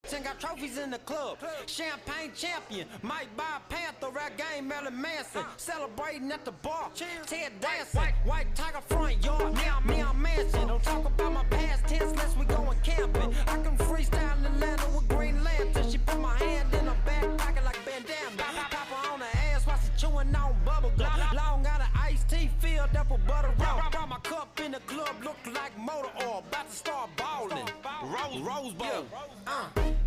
Hamilton got trophies in the club. Champagne champion, might buy a Panther, rap game, Marilyn Manson. Celebrating at the bar, Ted dancing. White tiger front yard, neon mansion. Don't talk about my past tense unless we going camping. I can freestyle in Atlanta with Green Lantern. She put my hand in her back pocket like bandana. Pop her on the ass while she chewing on bubble gum. Long out of iced tea filled up with butter roll. Brought my cup in the club, look like motor oil. About to start balling. Rose Bowl.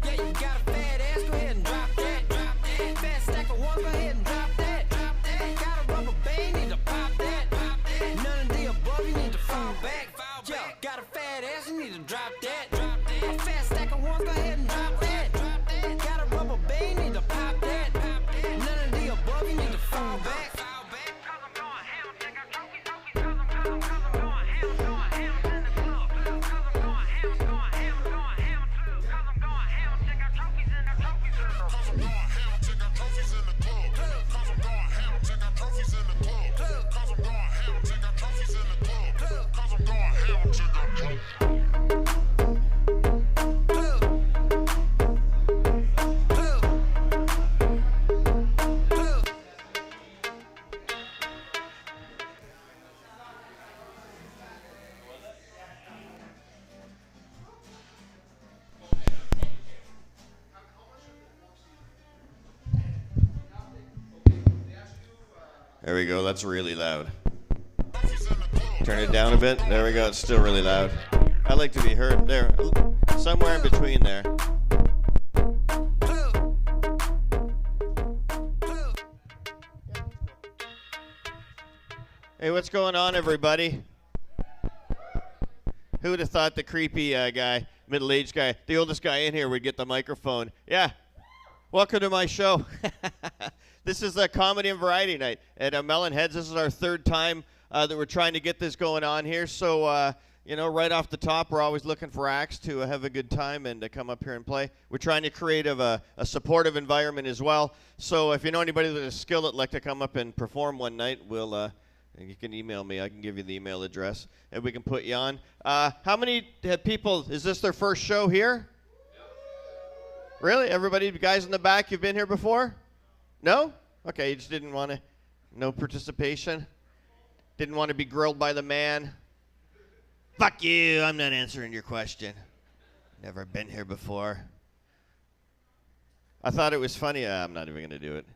Yeah, you got a fat ass, go ahead and drop that. Fat stack of ones, go ahead and drop that. Got a rubber band, need to pop that. None of the above, you need to fall back. Yeah, got a fat ass, you need to drop that. A fat stack of ones, go ahead and drop that. Got a rubber band, need to pop that. None of the above, you need to fall back. There we go. That's really loud. Turn it down a bit. There we go. It's still really loud. I like to be heard there, somewhere in between there. Hey, what's going on, everybody? Who would have thought the creepy guy, middle-aged guy, the oldest guy in here would get the microphone? Yeah. Welcome to my show. This is a comedy and variety night at MelanHeadz. This is our third time that we're trying to get this going on here. So, you know, right off the top, we're always looking for acts to have a good time and to come up here and play. We're trying to create a supportive environment as well. So if you know anybody with a skill that'd like to come up and perform one night, you can email me. I can give you the email address, and we can put you on. How many people, is this their first show here? Really? Everybody, guys in the back, you've been here before? No? Okay, you just didn't want to, no participation? Didn't want to be grilled by the man? Fuck you, I'm not answering your question. Never been here before. I thought it was funny. I'm not even going to do it.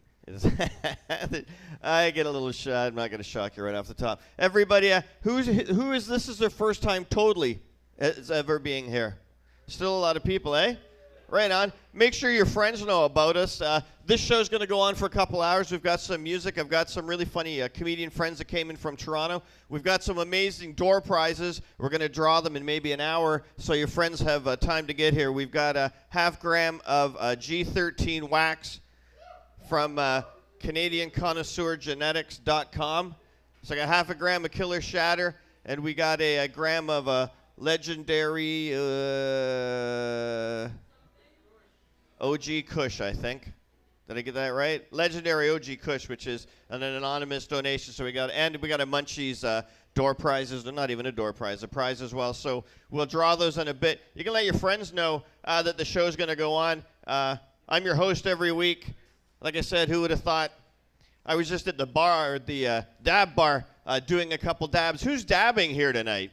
I get a little shy. I'm not going to shock you right off the top. Everybody, who is this is their first time totally as ever being here? Still a lot of people, eh? Right on. Make sure your friends know about us. This show's going to go on for a couple hours. We've got some music. I've got some really funny comedian friends that came in from Toronto. We've got some amazing door prizes. We're going to draw them in maybe an hour so your friends have time to get here. We've got a half gram of G13 wax from CanadianConnoisseurGenetics.com. It's like a half a gram of Killer Shatter, and we got a gram of legendary OG Kush, I think. Did I get that right? Legendary OG Kush, which is an anonymous donation. So we got a Munchies door prizes. They're not even a door prize, a prize as well. So we'll draw those in a bit. You can let your friends know that the show's going to go on. I'm your host every week. Like I said, who would have thought? I was just at the bar, the dab bar, doing a couple dabs. Who's dabbing here tonight?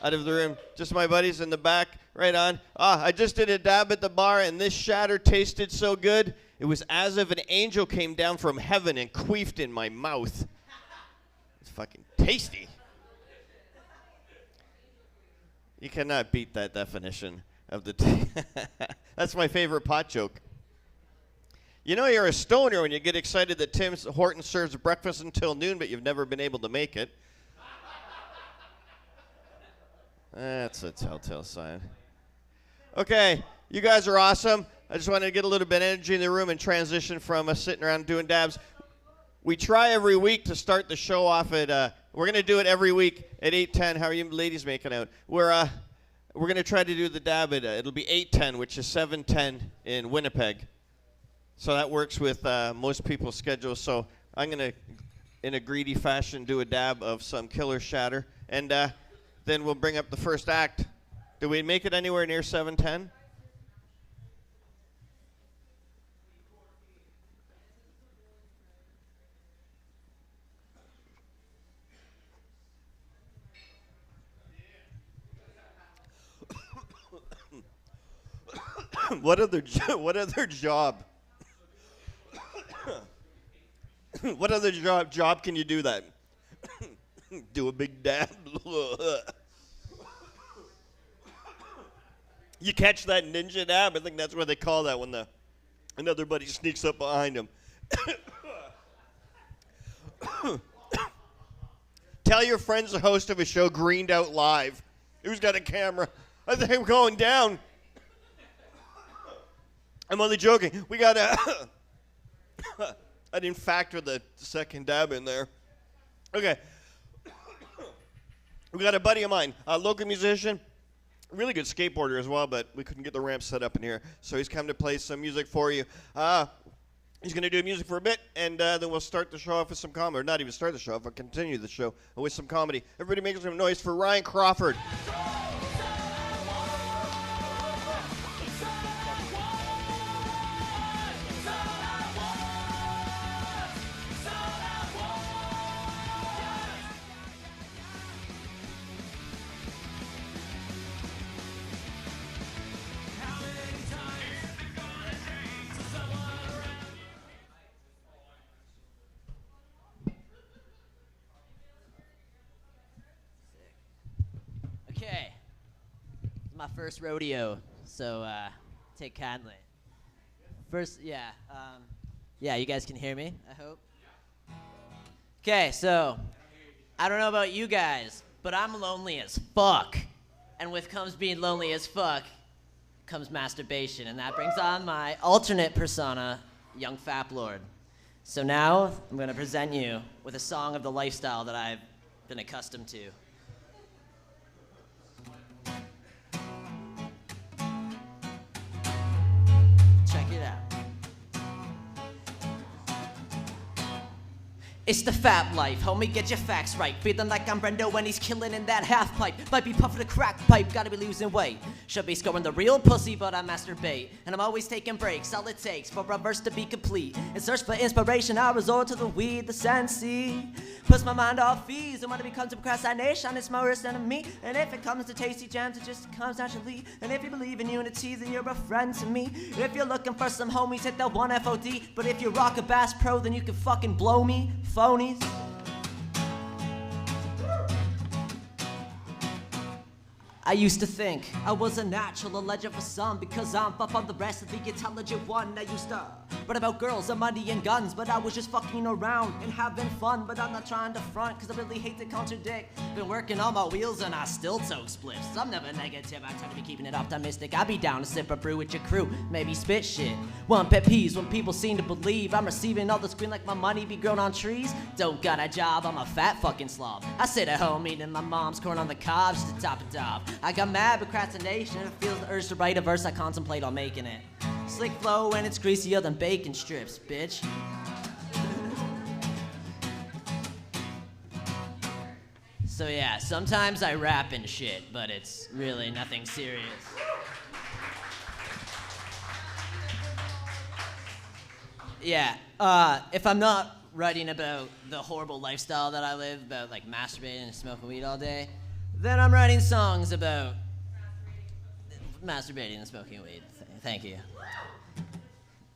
Out of the room, just my buddies in the back. Right on. I just did a dab at the bar, and this shatter tasted so good, it was as if an angel came down from heaven and queefed in my mouth. It's fucking tasty. You cannot beat that definition of the That's my favorite pot joke. You know you're a stoner when you get excited that Tim Hortons serves breakfast until noon, but you've never been able to make it. That's a telltale sign. Okay, you guys are awesome. I just wanted to get a little bit of energy in the room and transition from sitting around doing dabs. We try every week to start the show off at, we're going to do it every week at 8:10. How are you ladies making out? We're going to try to do the dab at, it'll be 8:10, which is 7:10 in Winnipeg. So that works with most people's schedules. So I'm going to, in a greedy fashion, do a dab of some Killer Shatter. And then we'll bring up the first act. Did we make it anywhere near 7:10? What other job? What other job can you do that? Do a big dab. You catch that ninja dab? I think that's what they call that when another buddy sneaks up behind him. Tell your friend's the host of a show, Greened Out Live. Who's got a camera? I think I'm going down. I'm only joking. We got a... I didn't factor the second dab in there. Okay. We got a buddy of mine, a local musician, really good skateboarder as well, but we couldn't get the ramp set up in here. So he's come to play some music for you. He's going to do music for a bit, and then we'll start the show off with some comedy. Or not even start the show off, but continue the show with some comedy. Everybody make some noise for Ryan Crawford. Okay, my first rodeo, so take kindly. First, yeah, you guys can hear me, I hope. Okay, so I don't know about you guys, but I'm lonely as fuck, and with comes being lonely as fuck comes masturbation, and that brings on my alternate persona, Young Fap Lord. So now I'm gonna present you with a song of the lifestyle that I've been accustomed to. Check it out. It's the fat life, homie, get your facts right. Feeling like I'm Brendo when he's killing in that half pipe. Might be puffing a crack pipe, gotta be losing weight. Should be scoring the real pussy, but I masturbate. And I'm always taking breaks, all it takes for a verse to be complete. In search for inspiration, I resort to the weed, the Sensi. Puts my mind off ease, and when it becomes a procrastination, it's my worst enemy. And if it comes to tasty gems, it just comes naturally. And if you believe in unity, then you're a friend to me. If you're looking for some homies, hit that one FOD. But if you rock a Bass Pro, then you can fucking blow me. Phonies. I used to think I was a natural, a legend for some, because I'm up on the rest of the intelligent one. I used to write about girls and money and guns, but I was just fucking around and having fun. But I'm not trying to front, cause I really hate to contradict. Been working on my wheels and I still toke spliffs. I'm never negative, I tend to be keeping it optimistic. I be down to sip a brew with your crew, maybe spit shit. One pet peeves when people seem to believe I'm receiving all this green like my money be grown on trees. Don't got a job, I'm a fat fucking slob. I sit at home eating my mom's corn on the cob just to top it off. I got mad procrastination, it feels the urge to write a verse, I contemplate on making it. Slick flow and it's greasier than bacon strips, bitch. So yeah, sometimes I rap and shit, but it's really nothing serious. Yeah, if I'm not writing about the horrible lifestyle that I live, about like masturbating and smoking weed all day, then I'm writing songs about masturbating and smoking weed. Thank you.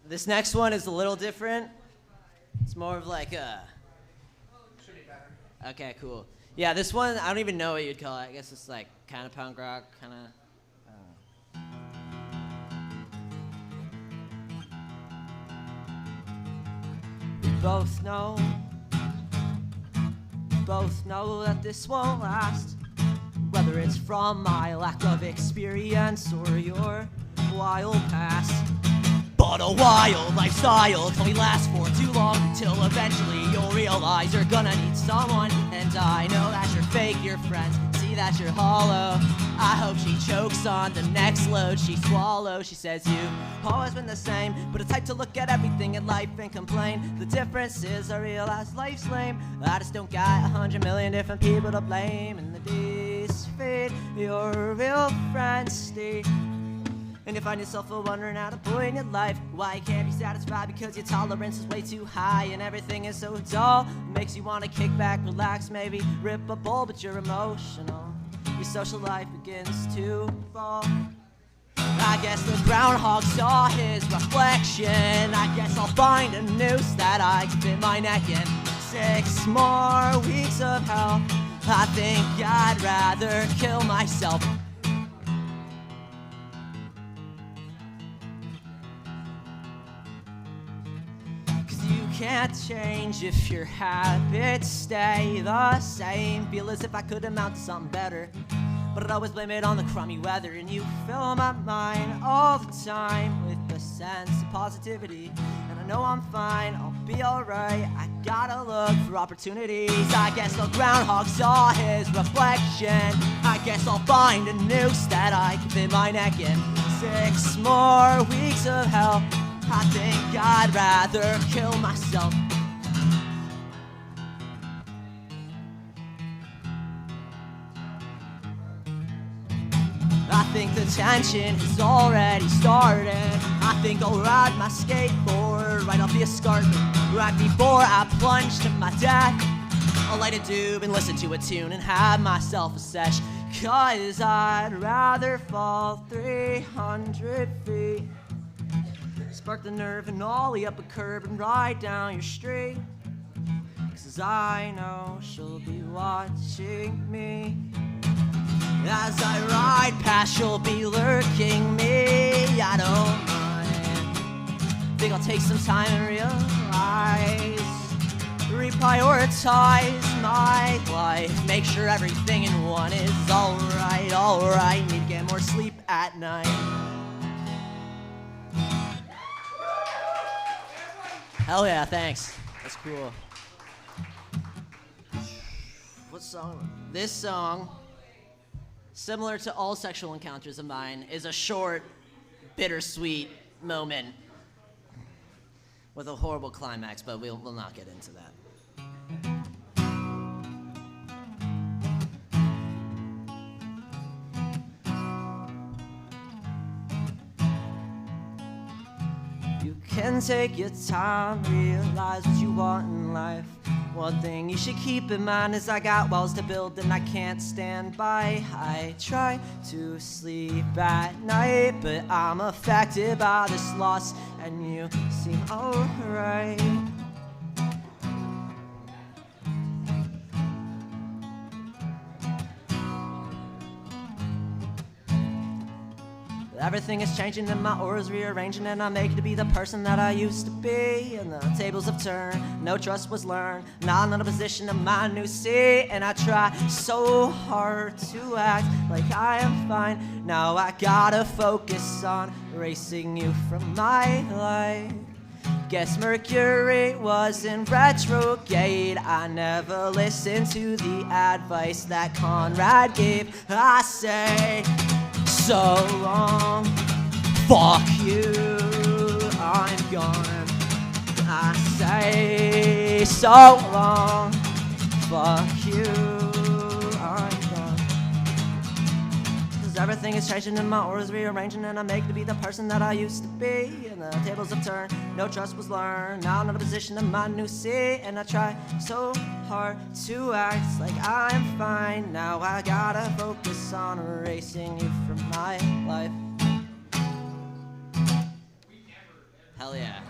This next one is a little different. It's more of like a... Should be better. Okay, cool. Yeah, this one, I don't even know what you'd call it. I guess it's like kind of punk rock, kind of... We both know that this won't last. Whether it's from my lack of experience or your wild past. But a wild lifestyle can only last for too long, till eventually you'll realize you're gonna need someone. And I know that you're fake, your friends see that you're hollow. I hope she chokes on the next load she swallows. She says you've always been the same, but a type to look at everything in life and complain. The difference is I realize life's lame. I just don't got 100 million different people to blame. And the days fade, your real friends stay. And you find yourself wondering at a point in your life why you can't be satisfied, because your tolerance is way too high and everything is so dull. It makes you want to kick back, relax, maybe rip a bowl, but you're emotional. Your social life begins to fall. I guess the groundhog saw his reflection. I guess I'll find a noose that I can fit my neck in. 6 more weeks of hell. I think I'd rather kill myself. Can't change if your habits stay the same. Feel as if I could amount to something better, but I'd always blame it on the crummy weather. And you fill my mind all the time with the sense of positivity. And I know I'm fine, I'll be alright. I gotta look for opportunities. I guess the groundhog saw his reflection. I guess I'll find a noose that I can fit my neck in. 6 more weeks of hell. I think I'd rather kill myself. I think the tension has already started. I think I'll ride my skateboard right off the escarpment. Right before I plunge to my death, I'll light a doob and listen to a tune and have myself a sesh. 'Cause I'd rather fall 300 feet, spark the nerve and ollie up a curb and ride down your street. 'Cause I know she'll be watching me. As I ride past, she'll be lurking me. I don't mind. Think I'll take some time and realize, reprioritize my life. Make sure everything in one is alright, alright. Need to get more sleep at night. Hell yeah, thanks. That's cool. What song? This song, similar to all sexual encounters of mine, is a short, bittersweet moment with a horrible climax, but we'll not get into that. You can take your time, realize what you want in life. One thing you should keep in mind is I got walls to build and I can't stand by. I try to sleep at night, but I'm affected by this loss, and you seem alright. Everything is changing and my aura's rearranging, and I'm making to be the person that I used to be. And the tables have turned, no trust was learned. Now I'm in a position of my new seat, and I try so hard to act like I am fine. Now I gotta focus on erasing you from my life. Guess Mercury was in retrograde. I never listened to the advice that Conrad gave. I say, so long, fuck you, I'm gone. I say, so long, fuck you, I'm gone. 'Cause everything is changing and my aura's rearranging, and I make to be the person that I used to be. And the tables have turned, no trust was learned. Now I'm in a position of my new seat, and I try so hard to act like I'm fine. Now I gotta focus on erasing you from my life. Hell yeah.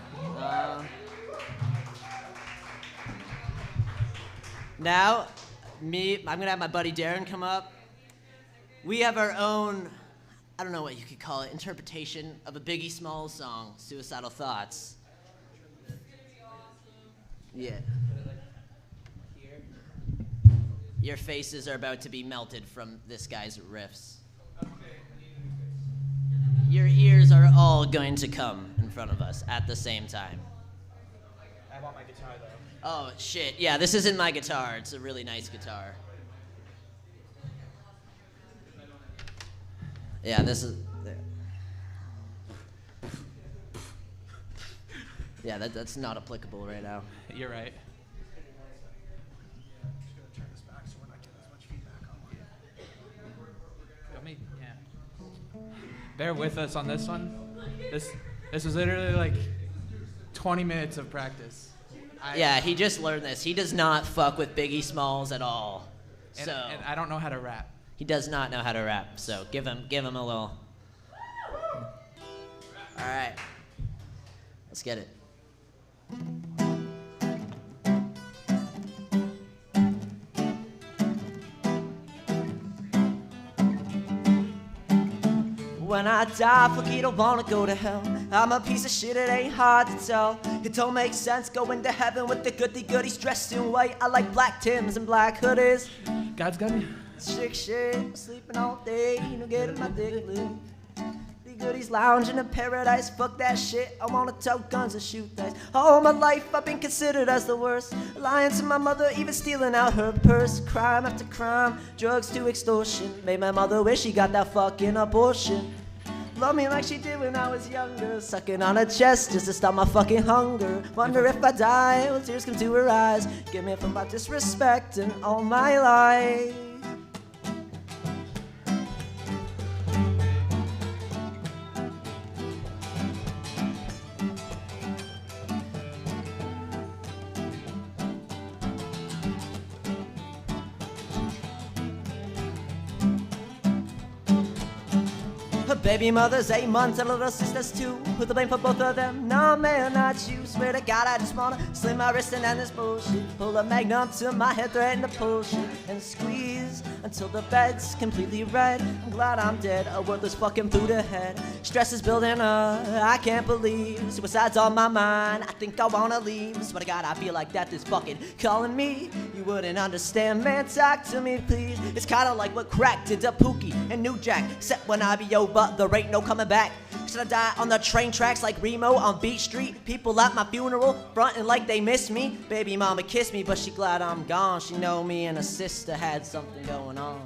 Now, I'm gonna have my buddy Darren come up. We have our own, I don't know what you could call it, interpretation of a Biggie Smalls song, Suicidal Thoughts. Yeah. Your faces are about to be melted from this guy's riffs. Your ears are all going to come in front of us at the same time. I want my guitar though. Oh shit, yeah, this isn't my guitar, it's a really nice guitar. Yeah, this is... Yeah, that's not applicable right now. You're right. Bear with us on this one. This was literally like 20 minutes of practice. Yeah, he just learned this. He does not fuck with Biggie Smalls at all. And I don't know how to rap. He does not know how to rap, so give him a little... Let's get it. When I die, fuck you, don't wanna go to hell. I'm a piece of shit, it ain't hard to tell. It don't make sense going to heaven with the goodies dressed in white. I like black Tims and black hoodies. God's got me. Sick shit, sleeping all day, getting my dick lit. The goodies lounging in paradise, fuck that shit. I wanna tote guns and shoot dice. All my life I've been considered as the worst. Lying to my mother, even stealing out her purse. Crime after crime, drugs to extortion. Made my mother wish she got that fucking abortion. Love me like she did when I was younger. Sucking on her chest just to stop my fucking hunger. Wonder if I die, will tears come to her eyes. Give me from my disrespecting all my life. Her baby mother's 8 months and little sister's 2. Put the blame for both of them. Nah, man, not you. Swear to God, I just wanna slit my wrist and end this bullshit. Pull a magnum to my head, threaten to pull shit and squeeze until the bed's completely red. I'm glad I'm dead, a worthless fucking Buddha head. Stress is building up, I can't believe. Suicide's on my mind, I think I wanna leave. Swear to God, I feel like death is fucking calling me. You wouldn't understand, man, talk to me, please. It's kinda like what crack did to Pookie and New Jack. Except when I be over, there ain't no coming back. Should I die on the train tracks like Remo on Beach Street? People at my funeral frontin' like they miss me. Baby mama kissed me, but she glad I'm gone. She know me and her sister had something going on.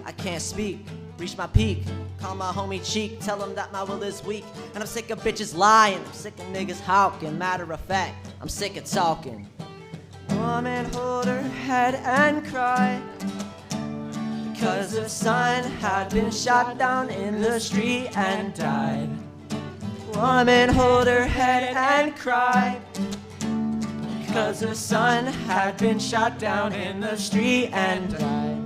I can't speak, reach my peak. Call my homie Cheek, tell him that my will is weak. And I'm sick of bitches lying, I'm sick of niggas hawking. Matter of fact, I'm sick of talking. Woman hold her head and cry, because her son had been shot down in the street and died. Woman hold her head and cry, because her son had been shot down in the street and died.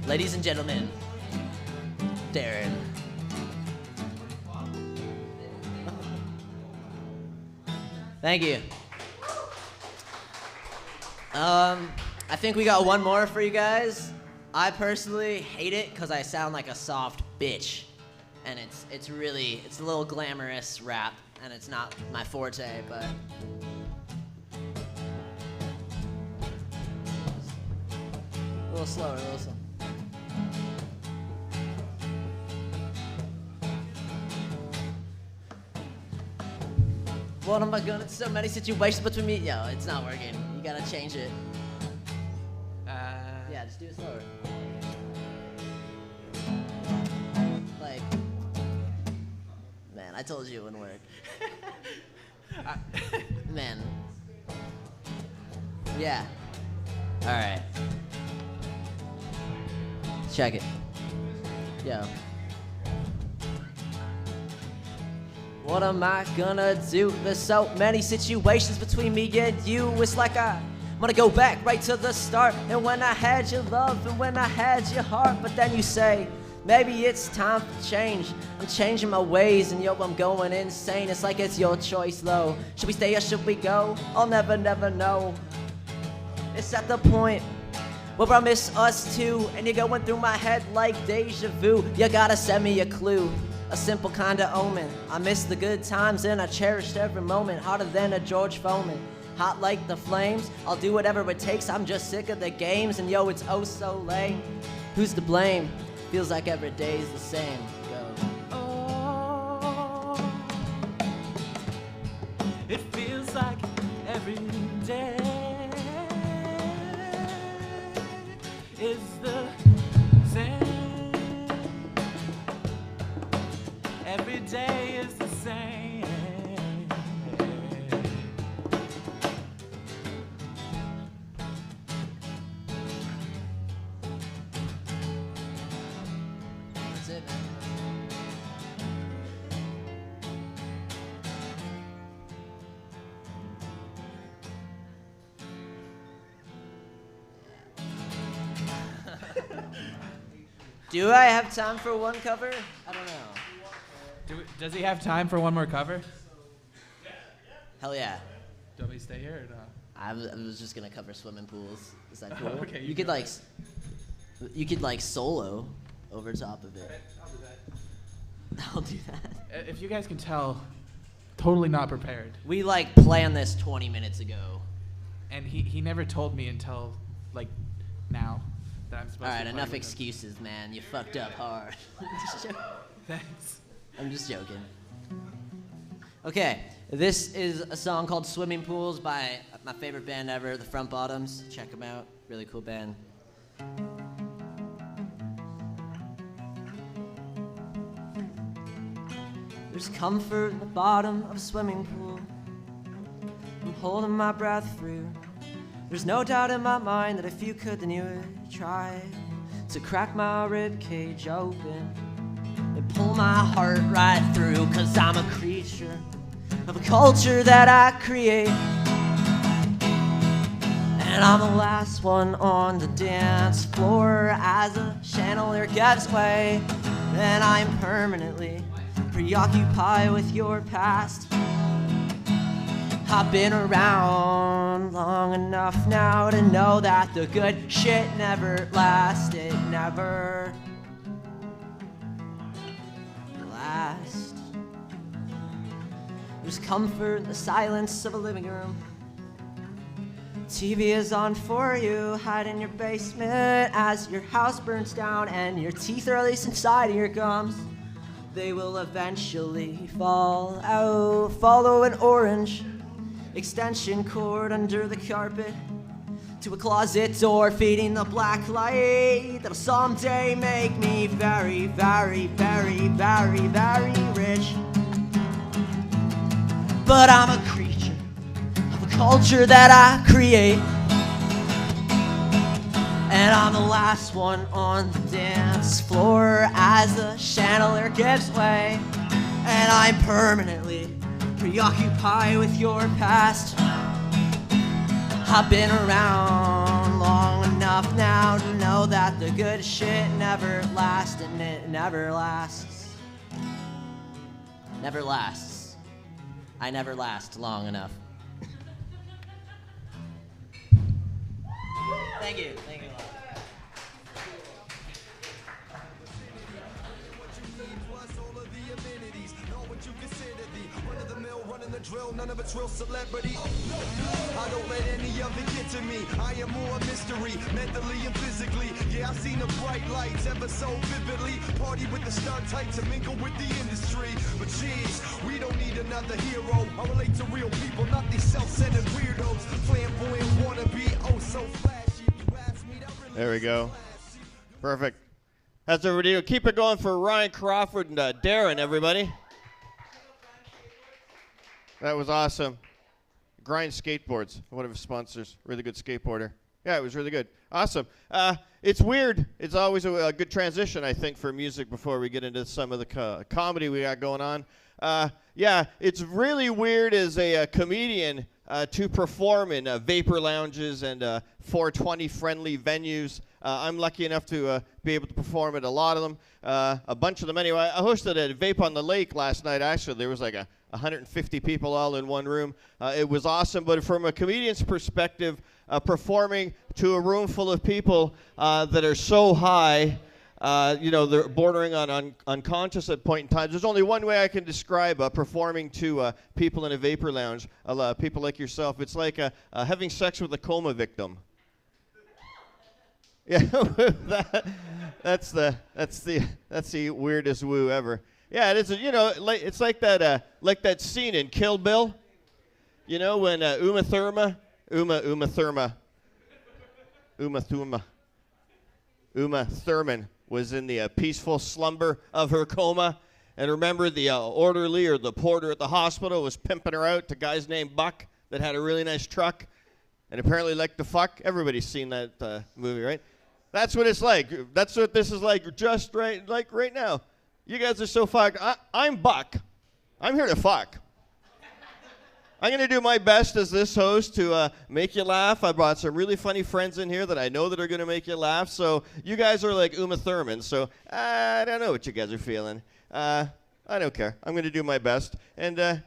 Ladies and gentlemen, Darren. Thank you. I think we got one more for you guys. I personally hate it because I sound like a soft bitch. And it's a little glamorous rap, and it's not my forte, but a little slower, a little slower. What am I gonna? So many situations between me. Yo, it's not working. You gotta change it. Yeah, just do it slower. Like, man, I told you it wouldn't work. Man. Yeah. All right. Check it. Yo. What am I gonna do? There's so many situations between me and you. It's like I wanna go back right to the start. And when I had your love and when I had your heart. But then you say, maybe it's time for change. I'm changing my ways and yo, I'm going insane. It's like it's your choice though. Should we stay or should we go? I'll never know. It's at the point where I miss us too. And you're going through my head like deja vu. You gotta send me a clue. A simple kind of omen. I miss the good times and I cherished every moment. Hotter than a George Foreman. Hot like the flames. I'll do whatever it takes. I'm just sick of the games. And yo, it's oh so lame. Who's to blame? Feels like every day's the same. Go. Oh, it feels like every day is the same. Every day is the same. That's it, man. Do I have time for one cover? I don't know. Does he have time for one more cover? Hell yeah. Do you want me to stay here or not? I was just gonna cover swimming pools. Is that cool? Okay, you could like solo over top of it. I'll do that. I'll do that. If you guys can tell, totally not prepared. We like planned this 20 minutes ago. And he never told me until like now that I'm supposed All to. right, play enough with him. excuses, man. You fucked up hard. Thanks. I'm just joking. Okay, this is a song called Swimming Pools by my favorite band ever, the Front Bottoms. Check them out. Really cool band. There's comfort in the bottom of a swimming pool. I'm holding my breath through. There's no doubt in my mind that if you could, then you would try to crack my rib cage open and pull my heart right through. 'Cause I'm a creature of a culture that I create, and I'm the last one on the dance floor as a chandelier gives way, and I'm permanently preoccupied with your past. I've been around long enough now to know that the good shit never lasts. It never lasts. There's comfort in the silence of a living room. TV is on for you, hide in your basement as your house burns down and your teeth are at least inside of your gums. They will eventually fall out. Follow an orange extension cord under the carpet to a closet door, feeding the black light that'll someday make me very, very, very, very, very rich. But I'm a creature of a culture that I create, and I'm the last one on the dance floor as the chandelier gives way, and I'm permanently preoccupied with your past. I've been around long enough now to know that the good shit never lasts, and it never lasts. Never lasts. I never last long enough. Thank you. Thank you a lot. Drill, none of it's real celebrity. I don't let any of it get to me. I am more a mystery, mentally and physically. Yeah, I've seen the bright lights ever so vividly. Party with the star types and mingle with the industry. But geez, we don't need another hero. I relate to real people, not these self-centered weirdos. Flamboyant wannabe, oh so flashy. You ask me, that really There we go. Perfect. That's everybody doing. Keep it going for Ryan Crawford and Darren, everybody. That was awesome. Grind Skateboards, one of his sponsors. Really good skateboarder. Yeah, it was really good. Awesome. It's weird. It's always a good transition, I think, for music before we get into some of the comedy we got going on. Yeah, it's really weird as a comedian to perform in vapor lounges and 420-friendly venues. I'm lucky enough to be able to perform at a lot of them, a bunch of them anyway. I hosted a Vape on the Lake last night, actually. There was like 150 people all in one room. It was awesome, but from a comedian's perspective, performing to a room full of people that are so high, they're bordering on unconscious at point in time. There's only one way I can describe performing to people in a vapor lounge, people like yourself. It's like having sex with a coma victim. Yeah, that's the weirdest woo ever. Yeah, it is. It's like that scene in Kill Bill. You know when Uma Thurman was in the peaceful slumber of her coma, and remember the orderly or the porter at the hospital was pimping her out to guys named Buck that had a really nice truck, and apparently liked to fuck. Everybody's seen that movie, right? That's what it's like. That's what this is like, just right now. You guys are so fucked. I'm Buck. I'm here to fuck. I'm going to do my best as this host to make you laugh. I brought some really funny friends in here that I know that are going to make you laugh. So you guys are like Uma Thurman. So I don't know what you guys are feeling. I don't care. I'm going to do my best. And,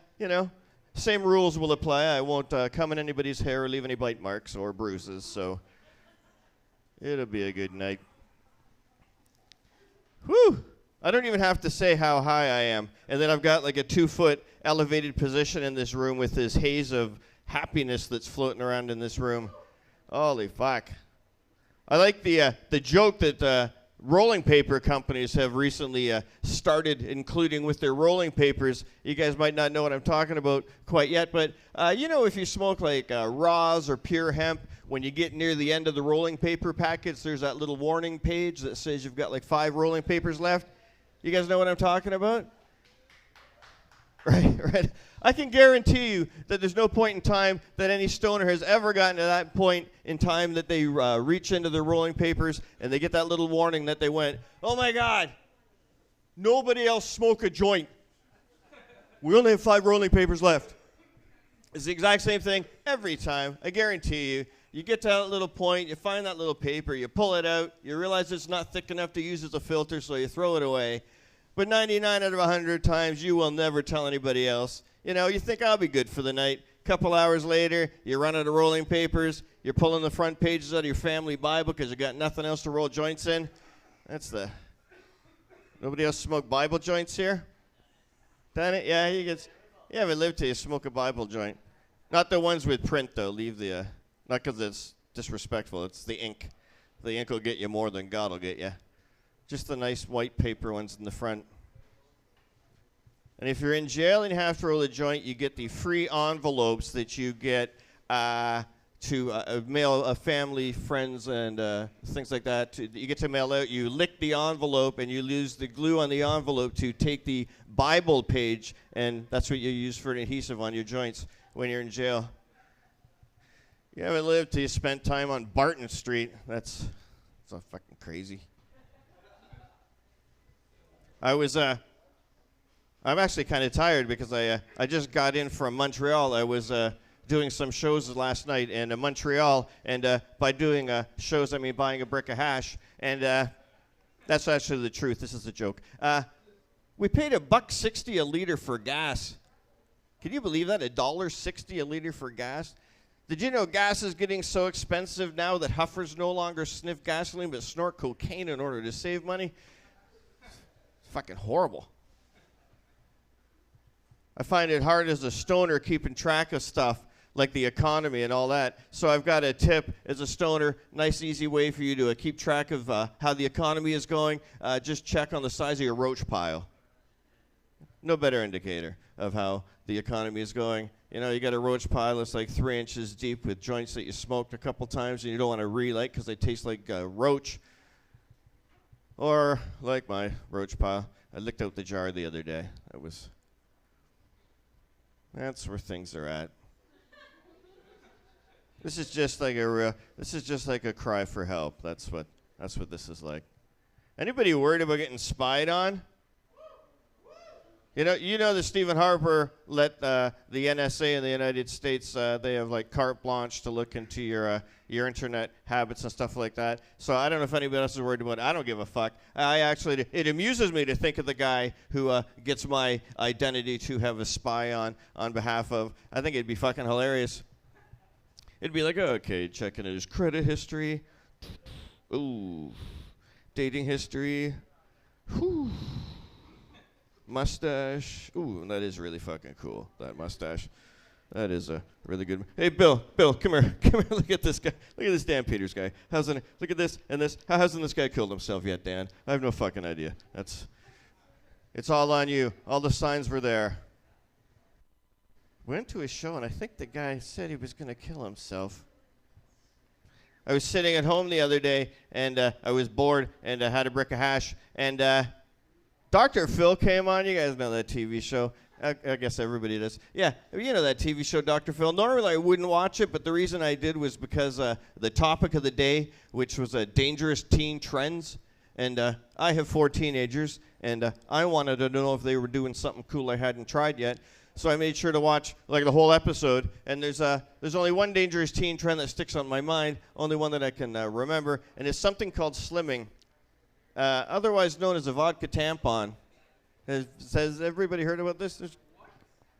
same rules will apply. I won't come in anybody's hair or leave any bite marks or bruises. So it'll be a good night. Whew. I don't even have to say how high I am. And then I've got like a 2-foot elevated position in this room with this haze of happiness that's floating around in this room. Holy fuck. I like the joke that rolling paper companies have recently started including with their rolling papers. You guys might not know what I'm talking about quite yet, but if you smoke like raws or pure hemp, when you get near the end of the rolling paper packets, there's that little warning page that says you've got like 5 rolling papers left. You guys know what I'm talking about? Right. I can guarantee you that there's no point in time that any stoner has ever gotten to that point in time that they reach into their rolling papers and they get that little warning that they went, oh my God, nobody else smoke a joint. We only have 5 rolling papers left. It's the exact same thing every time. I guarantee you. You get to that little point, you find that little paper, you pull it out, you realize it's not thick enough to use as a filter, so you throw it away. But 99 out of 100 times, you will never tell anybody else. You think I'll be good for the night. A couple hours later, you run out of rolling papers, you're pulling the front pages out of your family Bible because you got nothing else to roll joints in. Nobody else smoke Bible joints here? Done it? Yeah, you haven't lived till you smoke a Bible joint. Not the ones with print, though. Leave the... Not because it's disrespectful. It's the ink. The ink will get you more than God will get you. Just the nice white paper ones in the front. And if you're in jail and you have to roll a joint, you get the free envelopes that you get to mail family, friends, and things like that. You get to mail out. You lick the envelope, and you use the glue on the envelope to take the Bible page, and that's what you use for an adhesive on your joints when you're in jail. You haven't lived till you spent time on Barton Street. That's so fucking crazy. I'm actually kind of tired because I just got in from Montreal. I was doing some shows last night in Montreal, and by doing shows, I mean buying a brick of hash, and that's actually the truth. This is a joke. We paid $1.60 a liter for gas. Can you believe that? $1.60 a liter for gas? Did you know gas is getting so expensive now that huffers no longer sniff gasoline but snort cocaine in order to save money? It's fucking horrible. I find it hard as a stoner keeping track of stuff like the economy and all that. So I've got a tip as a stoner, nice easy way for you to keep track of how the economy is going. Just check on the size of your roach pile. No better indicator of how the economy is going. You got a roach pile that's like 3 inches deep with joints that you smoked a couple times and you don't want to relight because they taste like roach. Or like my roach pile, I licked out the jar the other day. That's where things are at. This is just like a cry for help. That's what this is like. Anybody worried about getting spied on? You know that Stephen Harper let the NSA in the United States, they have like carte blanche to look into your internet habits and stuff like that. So I don't know if anybody else is worried about it. I don't give a fuck. It amuses me to think of the guy who gets my identity to have a spy on behalf of. I think it'd be fucking hilarious. It'd be like, okay, checking his credit history. Ooh, dating history. Whew. Mustache. Ooh, that is really fucking cool, that mustache. That is a really good. Hey, Bill, come here. Look at this guy. Look at this Dan Peters guy. Look at this and this. How hasn't this guy killed himself yet, Dan? I have no fucking idea. It's all on you. All the signs were there. Went to a show, and I think the guy said he was going to kill himself. I was sitting at home the other day, and I was bored, and I had a brick of hash, and Dr. Phil came on. You guys know that TV show. I guess everybody does. Yeah, you know that TV show, Dr. Phil. Normally I wouldn't watch it, but the reason I did was because the topic of the day, which was dangerous teen trends, and I have 4 teenagers, and I wanted to know if they were doing something cool I hadn't tried yet. So I made sure to watch like the whole episode, and there's only one dangerous teen trend that sticks on my mind, only one that I can remember, and it's something called slimming, otherwise known as a vodka tampon. Has everybody heard about this?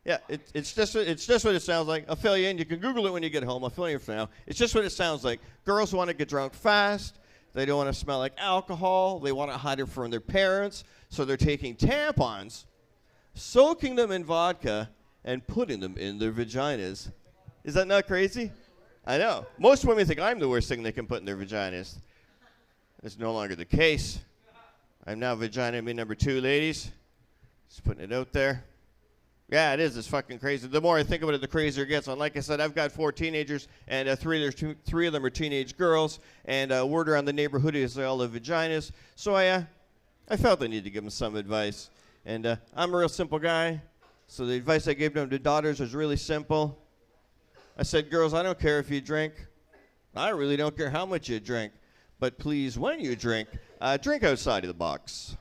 It's just what it sounds like. I'll fill you in. You can Google it when you get home. I'll fill you in for now. It's just what it sounds like. Girls want to get drunk fast. They don't want to smell like alcohol. They want to hide it from their parents, so they're taking tampons, soaking them in vodka, and putting them in their vaginas. Is that not crazy? I know. Most women think I'm the worst thing they can put in their vaginas. It's no longer the case. I'm now vagina me number 2, ladies. Just putting it out there. Yeah, it is. It's fucking crazy. The more I think about it, the crazier it gets. And like I said, I've got 4 teenagers, and 3 of them are teenage girls. And word around the neighborhood is they all have vaginas. So I felt I needed to give them some advice. And I'm a real simple guy, so the advice I gave them to daughters was really simple. I said, girls, I don't care if you drink. I really don't care how much you drink. But please, when you drink, drink outside of the box.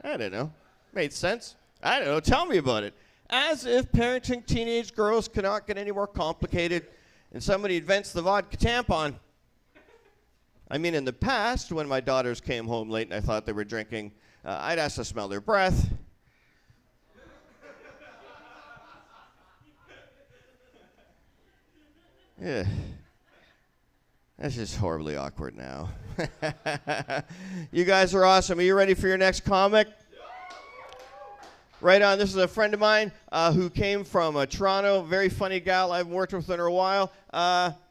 I don't know. Made sense? I don't know. Tell me about it. As if parenting teenage girls cannot get any more complicated, and somebody invents the vodka tampon. I mean, in the past, when my daughters came home late and I thought they were drinking, I'd ask to smell their breath. Yeah. That's just horribly awkward now. You guys are awesome. Are you ready for your next comic? Right on. This is a friend of mine who came from Toronto. Very funny gal. I haven't worked with her in a while.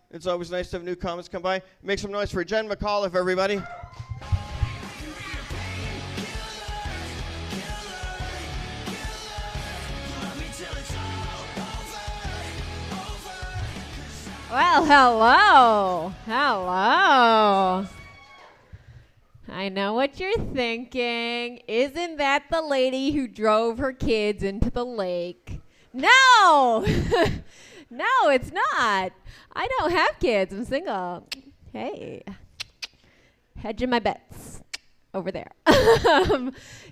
It's always nice to have new comics come by. Make some noise for Jen McAuliffe, everybody. Well, hello. Hello. I know what you're thinking. Isn't that the lady who drove her kids into the lake? No! No, it's not. I don't have kids. I'm single. Hey. Hedging my bets over there.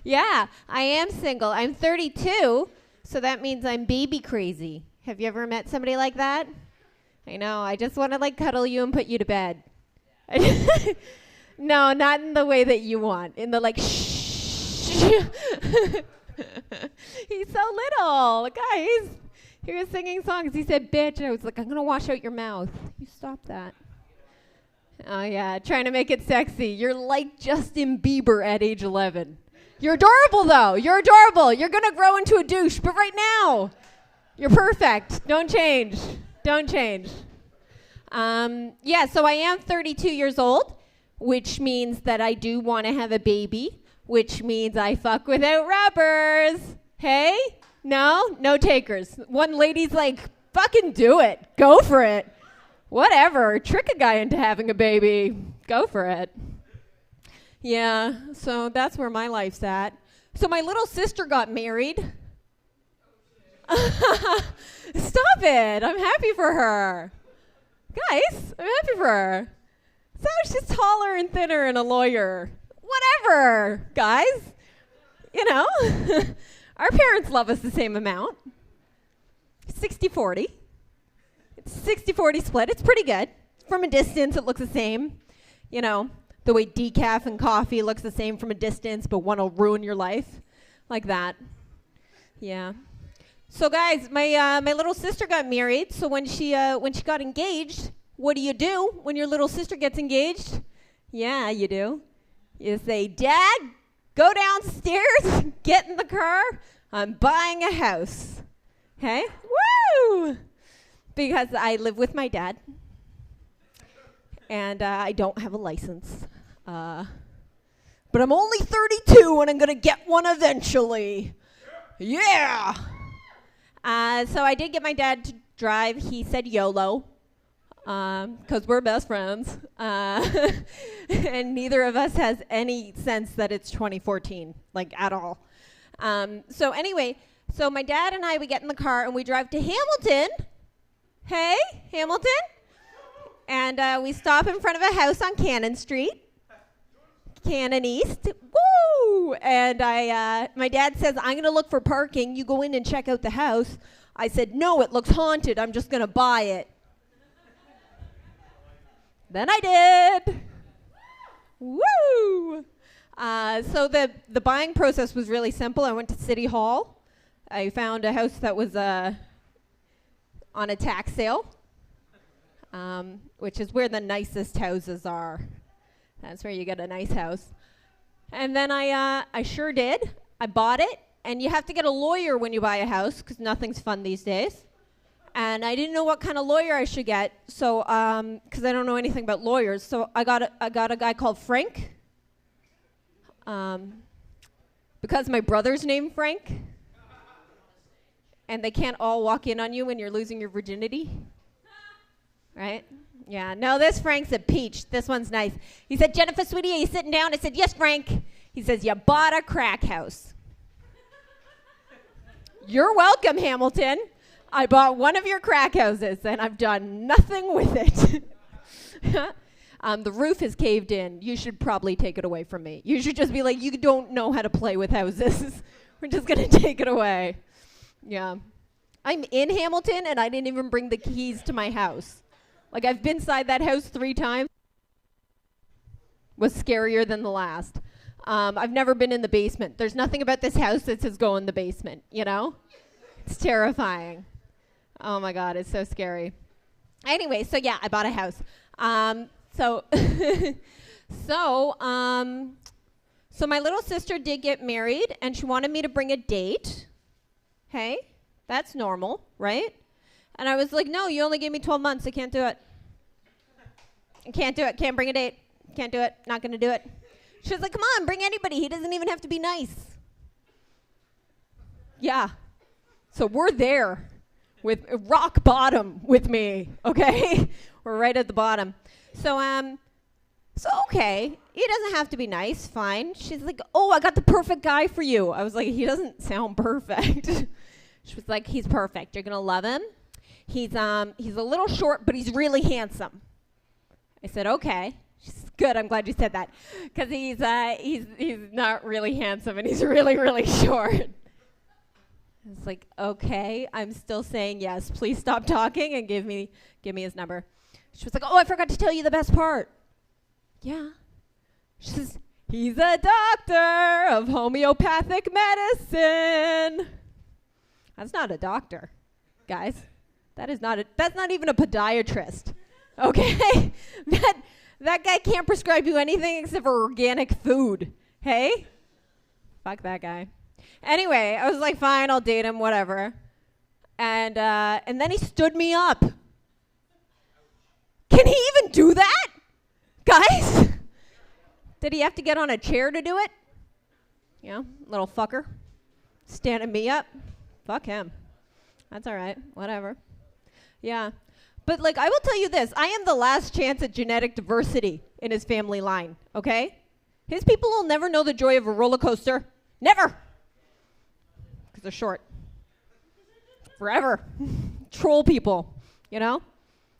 Yeah, I am single. I'm 32, so that means I'm baby crazy. Have you ever met somebody like that? I know. I just want to like cuddle you and put you to bed. No, not in the way that you want. In the like, shh. He's so little. Guys, he was singing songs. He said, bitch. And I was like, I'm going to wash out your mouth. You stop that. Oh, yeah. Trying to make it sexy. You're like Justin Bieber at age 11. You're adorable, though. You're adorable. You're going to grow into a douche. But right now, you're perfect. Don't change. Don't change. Yeah, so I am 32 years old, which means that I do want to have a baby, which means I fuck without rubbers. Hey? No? No takers. One lady's like, fucking do it. Go for it. Whatever. Trick a guy into having a baby. Go for it. Yeah, so that's where my life's at. So my little sister got married. Stop it. I'm happy for her. Guys, I'm happy for her. So she's taller and thinner and a lawyer. Whatever, guys. You know, our parents love us the same amount. 60-40. It's 60-40 split. It's pretty good. From a distance, it looks the same. You know, the way decaf and coffee looks the same from a distance, but one will ruin your life. Like that. Yeah. So guys, my little sister got married. So when she got engaged, what do you do when your little sister gets engaged? Yeah, you do. You say, Dad, go downstairs, get in the car. I'm buying a house. Okay? Woo! Because I live with my dad, and I don't have a license. But I'm only 32, and I'm gonna get one eventually. Yeah. So I did get my dad to drive. He said YOLO, because we're best friends. And neither of us has any sense that it's 2014, like at all. So anyway, so my dad and we get in the car and we drive to Hamilton. Hey, Hamilton. And we stop in front of a house on Cannon Street. Cannon East. woo! And my dad says, I'm going to look for parking. You go in and check out the house. I said, no, it looks haunted. I'm just going to buy it. Then I did. Woo! So the buying process was really simple. I went to City Hall. I found a house that was on a tax sale, which is where the nicest houses are. That's where you get a nice house. And then I sure did. I bought it. And you have to get a lawyer when you buy a house because nothing's fun these days. And I didn't know what kind of lawyer I should get, so because I don't know anything about lawyers. So I got a guy called Frank. Because my brother's named Frank. And they can't all walk in on you when you're losing your virginity. Right? Yeah. No, this Frank's a peach. This one's nice. He said, Jennifer, sweetie, are you sitting down? I said, yes, Frank. He says, you bought a crack house. You're welcome, Hamilton. I bought one of your crack houses, and I've done nothing with it. The roof is caved in. You should probably take it away from me. You should just be like, you don't know how to play with houses. We're just going to take it away. Yeah. I'm in Hamilton, and I didn't even bring the keys to my house. Like, I've been inside that house 3 times. Was scarier than the last. I've never been in the basement. There's nothing about this house that says go in the basement, you know? It's terrifying. Oh my God, it's so scary. Anyway, so yeah, I bought a house. So my little sister did get married, and she wanted me to bring a date. Hey, that's normal, right? And I was like, no, you only gave me 12 months. I can't do it. I can't do it. Can't bring a date. Can't do it. Not going to do it. She was like, come on, bring anybody. He doesn't even have to be nice. Yeah. So we're there with rock bottom with me, okay? We're right at the bottom. So okay, he doesn't have to be nice, fine. She's like, oh, I got the perfect guy for you. I was like, he doesn't sound perfect. She was like, he's perfect. You're gonna love him. He's a little short, but he's really handsome. I said, okay. She's good, I'm glad you said that. Because he's not really handsome, and he's really, really short. It's like, okay, I'm still saying yes. Please stop talking and give me his number. She was like, oh, I forgot to tell you the best part. Yeah. She says, he's a doctor of homeopathic medicine. That's not a doctor, guys. That's not even a podiatrist. Okay? That guy can't prescribe you anything except for organic food. Hey? Fuck that guy. Anyway, I was like, fine, I'll date him, whatever. And then he stood me up. Can he even do that? Guys? Did he have to get on a chair to do it? You know, little fucker. Standing me up. Fuck him. That's all right. Whatever. Yeah. But, like, I will tell you this. I am the last chance at genetic diversity in his family line, okay? His people will never know the joy of a roller coaster. Never. Because they're short. Forever. Troll people, you know?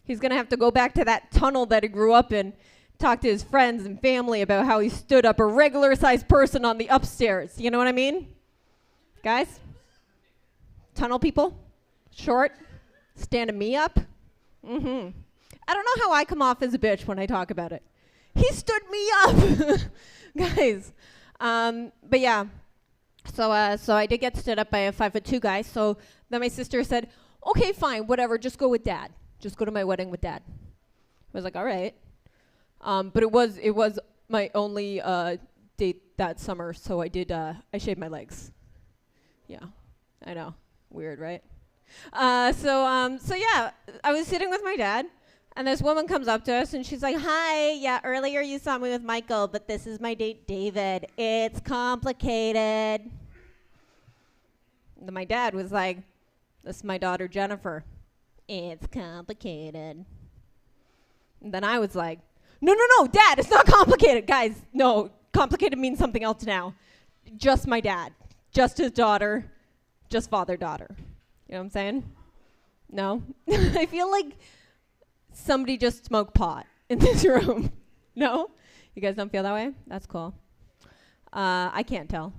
He's going to have to go back to that tunnel that he grew up in, talk to his friends and family about how he stood up a regular-sized person on the upstairs. You know what I mean? Guys? Tunnel people? Short? Standing me up? Mm-hmm. I don't know how I come off as a bitch when I talk about it. He stood me up. Guys. But yeah. So I did get stood up by a 5'2" guy. So then my sister said, okay, fine, whatever, just go with Dad. Just go to my wedding with Dad. I was like, all right. But it was my only date that summer, so I shaved my legs. Yeah, I know. Weird, right? So yeah, I was sitting with my dad, and this woman comes up to us, and she's like, hi, yeah, earlier you saw me with Michael, but this is my date, David. It's complicated. And then my dad was like, this is my daughter, Jennifer. It's complicated. And then I was like, no, Dad, it's not complicated. Guys, no, complicated means something else now. Just my dad. Just his daughter. Just father-daughter. You know what I'm saying? No? I feel like somebody just smoked pot in this room. No? You guys don't feel that way? That's cool. I can't tell.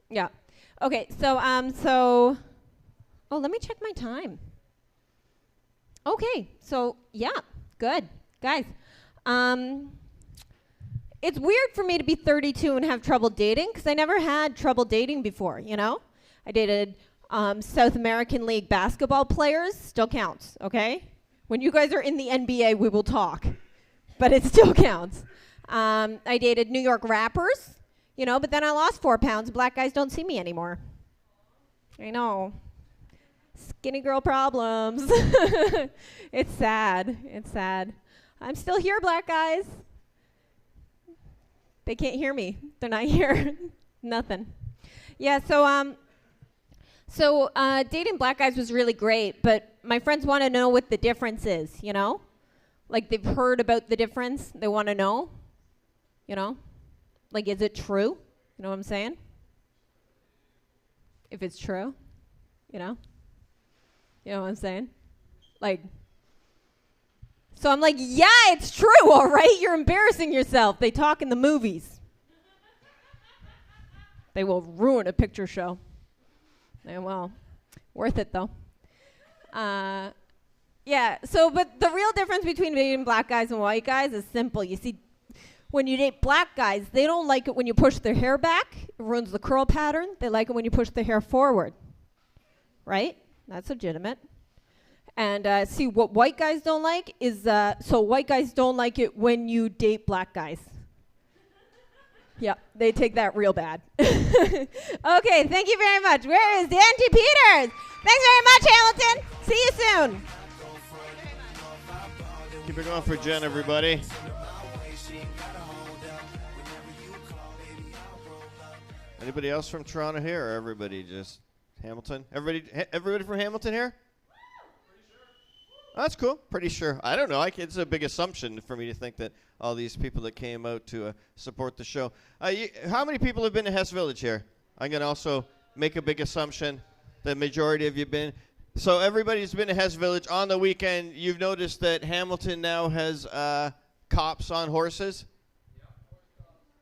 Yeah. Okay, so, oh, let me check my time. Okay, so, yeah, good. Guys, it's weird for me to be 32 and have trouble dating, because I never had trouble dating before, you know? I dated South American League basketball players, still counts, okay? When you guys are in the NBA, we will talk, but it still counts. I dated New York rappers, you know, but then I lost 4 pounds. Black guys don't see me anymore. I know. Skinny girl problems. It's sad. It's sad. I'm still here, black guys. They can't hear me. They're not here. Nothing. Yeah, so dating black guys was really great, but my friends want to know what the difference is, you know? Like, they've heard about the difference. They want to know, you know? Like, is it true? You know what I'm saying? If it's true, you know? You know what I'm saying? Like, so I'm like, yeah, it's true, all right? You're embarrassing yourself. They talk in the movies. They will ruin a picture show. They will. Worth it, though. Yeah, so, but the real difference between dating black guys and white guys is simple. You see, when you date black guys, they don't like it when you push their hair back. It ruins the curl pattern. They like it when you push their hair forward. Right? That's legitimate. And see, what white guys don't like is, so white guys don't like it when you date black guys. Yeah, they take that real bad. Okay, thank you very much. Where is Angie Peters? Thanks very much, Hamilton. See you soon. Keep it going for Jen, everybody. Anybody else from Toronto here, or everybody just Hamilton? Everybody from Hamilton here? Oh, that's cool. Pretty sure. I don't know. It's a big assumption for me to think that all these people that came out to support the show. How many people have been to Hess Village here? I'm going to also make a big assumption. The majority of you have been. So everybody's been to Hess Village. On the weekend, you've noticed that Hamilton now has cops on horses.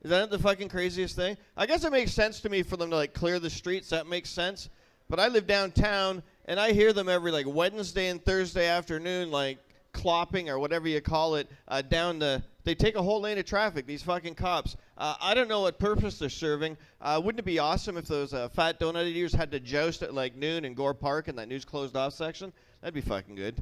Is that the fucking craziest thing? I guess it makes sense to me for them to like clear the streets. That makes sense. But I live downtown, and I hear them every like Wednesday and Thursday afternoon, like clopping or whatever you call it, down the. They take a whole lane of traffic. These fucking cops. I don't know what purpose they're serving. Wouldn't it be awesome if those fat donut eaters had to joust at like noon in Gore Park in that news closed off section? That'd be fucking good.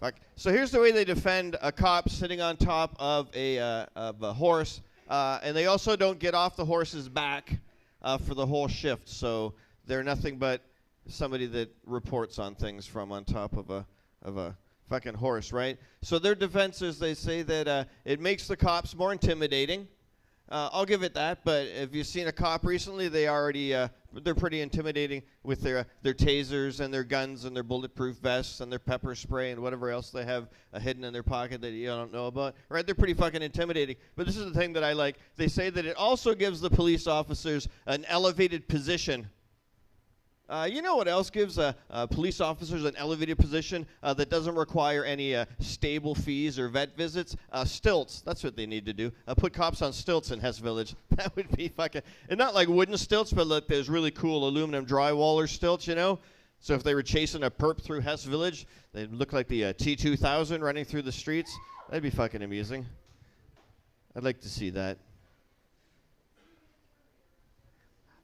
Fuck. So here's the way they defend a cop sitting on top of a horse, and they also don't get off the horse's back for the whole shift. So they're nothing but somebody that reports on things from on top of a fucking horse, right? So their defense is they say that it makes the cops more intimidating. I'll give it that, but if you've seen a cop recently, they're pretty intimidating with their tasers and their guns and their bulletproof vests and their pepper spray and whatever else they have hidden in their pocket that you don't know about, right? They're pretty fucking intimidating. But this is the thing that I like. They say that it also gives the police officers an elevated position. You know what else gives police officers an elevated position that doesn't require any stable fees or vet visits? Stilts. That's what they need to do. Put cops on stilts in Hess Village. That would be fucking... And not like wooden stilts, but like those really cool aluminum drywaller stilts, you know? So if they were chasing a perp through Hess Village, they'd look like the T-2000 running through the streets. That'd be fucking amusing. I'd like to see that.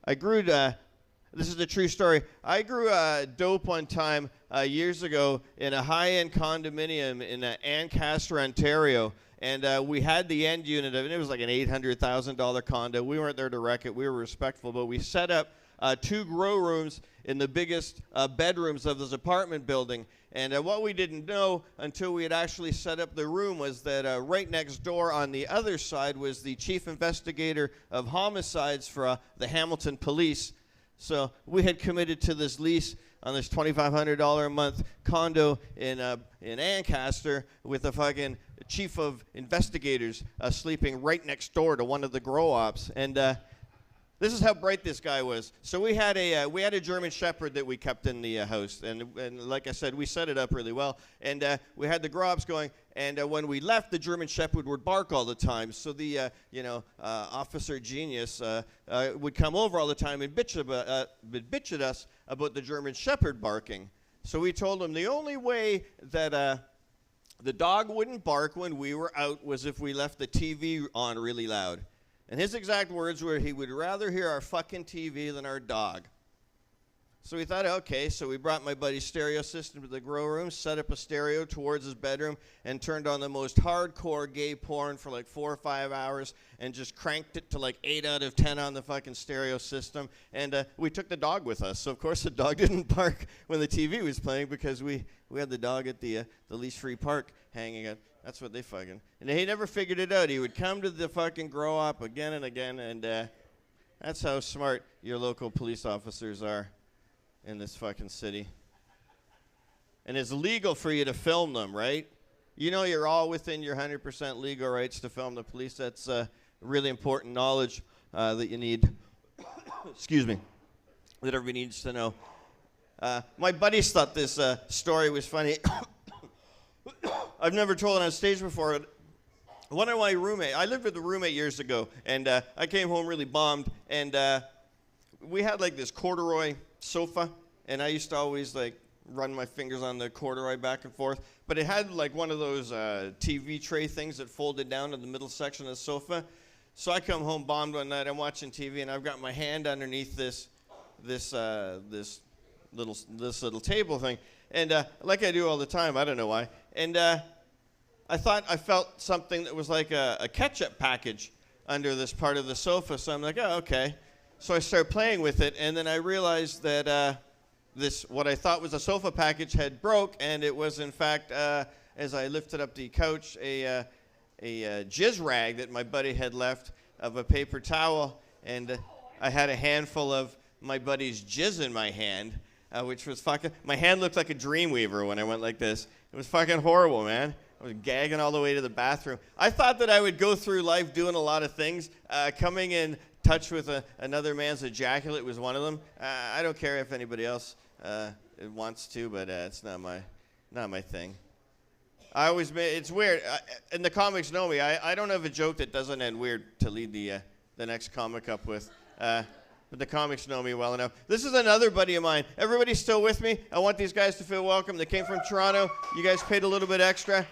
I grew... This is a true story. I grew dope one time years ago in a high-end condominium in Ancaster, Ontario. And we had the end unit of it. It was like an $800,000 condo. We weren't there to wreck it. We were respectful. But we set up 2 grow rooms in the biggest bedrooms of this apartment building. And what we didn't know until we had actually set up the room was that right next door on the other side was the chief investigator of homicides for the Hamilton Police. So we had committed to this lease on this $2,500 a month condo in Ancaster with the fucking chief of investigators sleeping right next door to one of the grow ops. And this is how bright this guy was. So we had a German Shepherd that we kept in the house, and like I said, we set it up really well. And we had the grow ops going, And when we left, the German Shepherd would bark all the time. So the, Officer Genius would come over all the time and bitch at us about the German Shepherd barking. So we told him the only way that the dog wouldn't bark when we were out was if we left the TV on really loud. And his exact words were he would rather hear our fucking TV than our dog. So we thought, okay, so we brought my buddy's stereo system to the grow room, set up a stereo towards his bedroom, and turned on the most hardcore gay porn for like 4 or 5 hours, and just cranked it to like 8 out of 10 on the fucking stereo system. And we took the dog with us. So, of course, the dog didn't bark when the TV was playing because we had the dog at the leash-free park hanging out. That's what they fucking... And he never figured it out. He would come to the fucking grow-up again and again, and that's how smart your local police officers are in this fucking city. And it's legal for you to film them, right? You know you're all within your 100% legal rights to film the police. That's really important knowledge that you need. Excuse me. That everybody needs to know. My buddies thought this story was funny. I've never told it on stage before. One of my roommates, I lived with a roommate years ago, and I came home really bummed, and we had like this corduroy sofa, and I used to always like run my fingers on the corduroy back and forth, but it had like one of those TV tray things that folded down to the middle section of the sofa. So I come home bombed one night, I'm watching TV, and I've got my hand underneath this little table thing, and like I do all the time, I don't know why, and I thought I felt something that was like a ketchup package under this part of the sofa, so I'm like, oh, okay. So I started playing with it, and then I realized that what I thought was a sofa package had broke, and it was, in fact, as I lifted up the couch, a jizz rag that my buddy had left of a paper towel, and I had a handful of my buddy's jizz in my hand, which was fucking... My hand looked like a Dreamweaver when I went like this. It was fucking horrible, man. I was gagging all the way to the bathroom. I thought that I would go through life doing a lot of things, coming in touch with another man's ejaculate was one of them. I don't care if anybody else wants to, but it's not my thing. I always it's weird, and the comics know me. I don't have a joke that doesn't end weird to lead the next comic up with. But the comics know me well enough. This is another buddy of mine. Everybody still with me? I want these guys to feel welcome. They came from Toronto. You guys paid a little bit extra.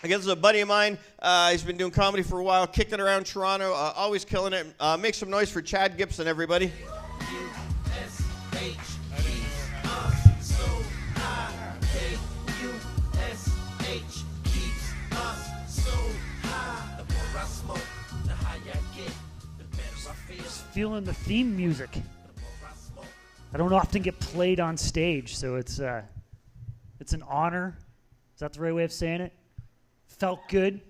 I guess this is a buddy of mine. He's been doing comedy for a while, kicking around Toronto, always killing it. Make some noise for Chad Gibson, everybody. Feeling the theme music. I don't often get played on stage, so it's an honor. Is that the right way of saying it? Felt good.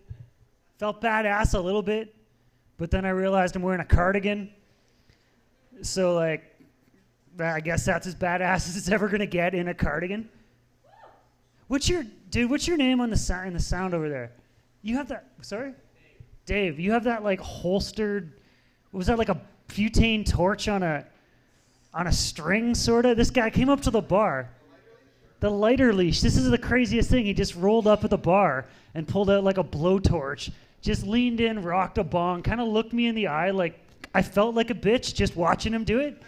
Felt badass a little bit, but then I realized I'm wearing a cardigan. So, like, I guess that's as badass as it's ever gonna get in a cardigan. What's your name on the sound over there? You have that. Sorry, Dave. You have that like holstered. Was that like a butane torch on a string, sorta? This guy came up to the bar. The lighter leash. This is the craziest thing. He just rolled up at the bar and pulled out like a blowtorch. Just leaned in, rocked a bong, kind of looked me in the eye like I felt like a bitch just watching him do it.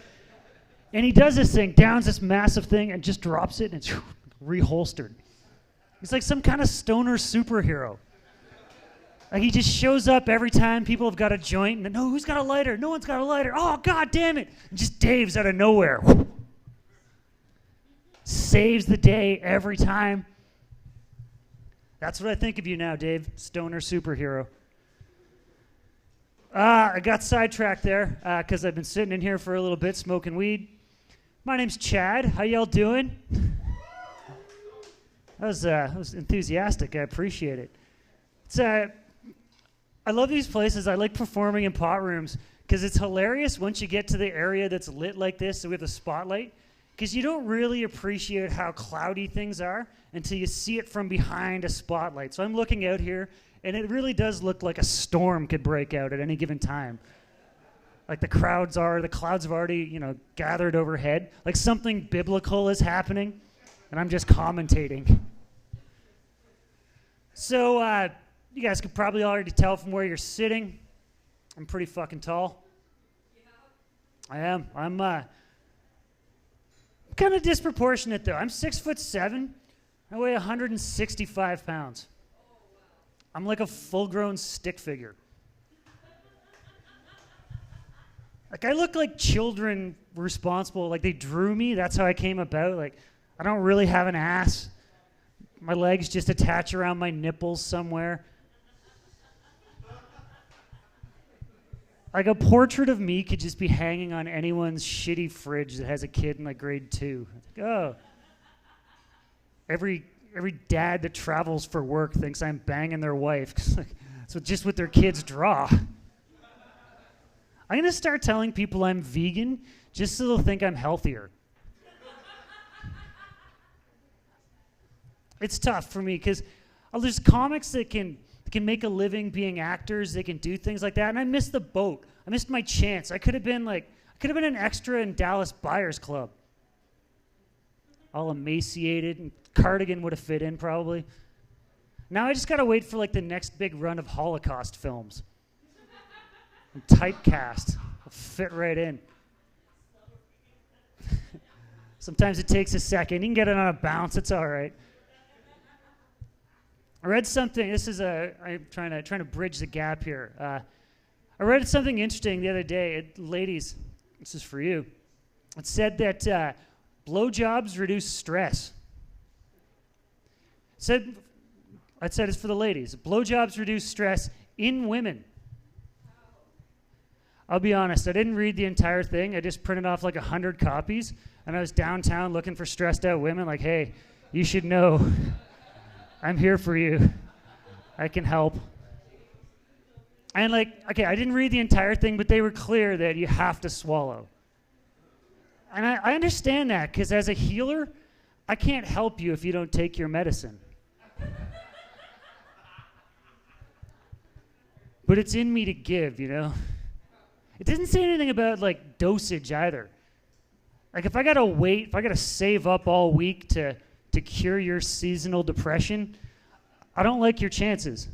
And he does this thing, downs this massive thing, and just drops it, and it's reholstered. He's like some kind of stoner superhero. Like he just shows up every time people have got a joint, and no, who's got a lighter? No one's got a lighter. Oh, God damn it. And just Dave's out of nowhere. Saves the day every time. That's what I think of you now, Dave. Stoner superhero. I got sidetracked there because I've been sitting in here for a little bit smoking weed. My name's Chad. How y'all doing? That was enthusiastic. I appreciate it. I love these places. I like performing in pot rooms because it's hilarious once you get to the area that's lit like this, so we have the spotlight, because you don't really appreciate how cloudy things are until you see it from behind a spotlight. So I'm looking out here, and it really does look like a storm could break out at any given time. Like the clouds have already, gathered overhead. Like something biblical is happening, and I'm just commentating. So, you guys could probably already tell from where you're sitting. I'm pretty fucking tall. I am. I'm kind of disproportionate, though. I'm 6'7". I weigh 165 pounds. I'm like a full-grown stick figure. Like, I look like children responsible. Like, they drew me. That's how I came about. Like, I don't really have an ass. My legs just attach around my nipples somewhere. Like, a portrait of me could just be hanging on anyone's shitty fridge that has a kid in, like, grade 2. Like, oh. Every dad that travels for work thinks I'm banging their wife. So just what their kids draw. I'm going to start telling people I'm vegan just so they'll think I'm healthier. It's tough for me because there's comics that can make a living being actors. They can do things like that. And I missed the boat. I missed my chance. I could have been an extra in Dallas Buyers Club. All emaciated, and cardigan would have fit in probably. Now I just got to wait for like the next big run of Holocaust films. I'm typecast. I'll fit right in. Sometimes it takes a second. You can get it on a bounce. It's all right. I read something. I'm trying to bridge the gap here. I read something interesting the other day. Ladies, this is for you. It said that blowjobs reduce stress. It said it's for the ladies. Blowjobs reduce stress in women. I'll be honest, I didn't read the entire thing. I just printed off like 100 copies, and I was downtown looking for stressed out women like, hey, you should know I'm here for you. I can help. And like, okay, I didn't read the entire thing, but they were clear that you have to swallow. And I understand that, because as a healer, I can't help you if you don't take your medicine. But it's in me to give, you know? It didn't say anything about, like, dosage either. Like, if I gotta save up all week to cure your seasonal depression, I don't like your chances.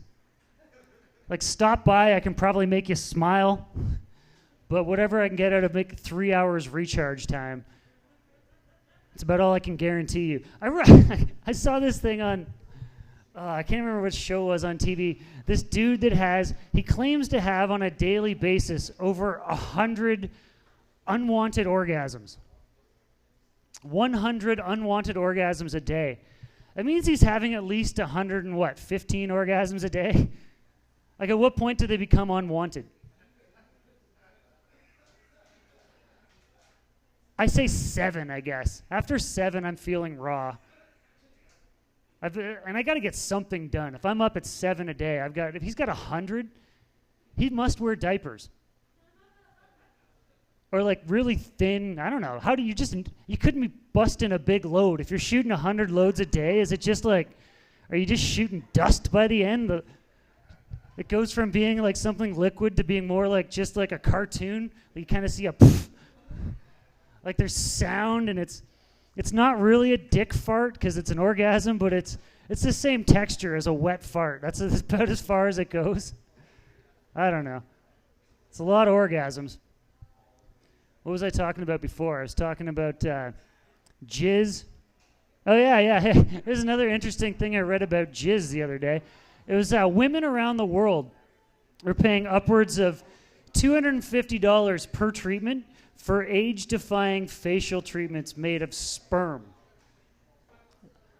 Like, stop by, I can probably make you smile, but whatever I can get out of make 3 hours recharge time, it's about all I can guarantee you. I saw this thing on, I can't remember what show it was on TV. This dude he claims to have on a daily basis over 100 unwanted orgasms. 100 unwanted orgasms a day. That means he's having at least 15 orgasms a day? Like, at what point do they become unwanted? I say 7, I guess. After 7, I'm feeling raw. And I got to get something done. If I'm up at 7 a day, if he's got 100, he must wear diapers. Or like really thin, I don't know. How do you couldn't be busting a big load. If you're shooting 100 loads a day, is it just like, are you just shooting dust by the end? It goes from being like something liquid to being more like just like a cartoon. You kind of see like there's sound, and it's not really a dick fart because it's an orgasm, but it's the same texture as a wet fart. That's about as far as it goes. I don't know. It's a lot of orgasms. What was I talking about before? I was talking about jizz. Oh, yeah. Hey, there's another interesting thing I read about jizz the other day. It was women around the world are paying upwards of $250 per treatment for age-defying facial treatments made of sperm.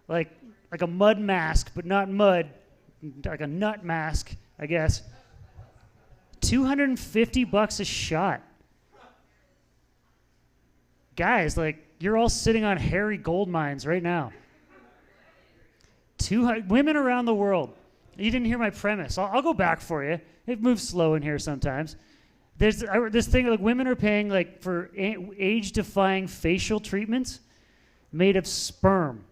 Like a mud mask, but not mud. Like a nut mask, I guess. $250 a shot. Guys, like, you're all sitting on hairy gold mines right now. Women around the world. You didn't hear my premise. I'll go back for you. It moves slow in here sometimes. There's this thing, like, women are paying, like, for age-defying facial treatments made of sperm.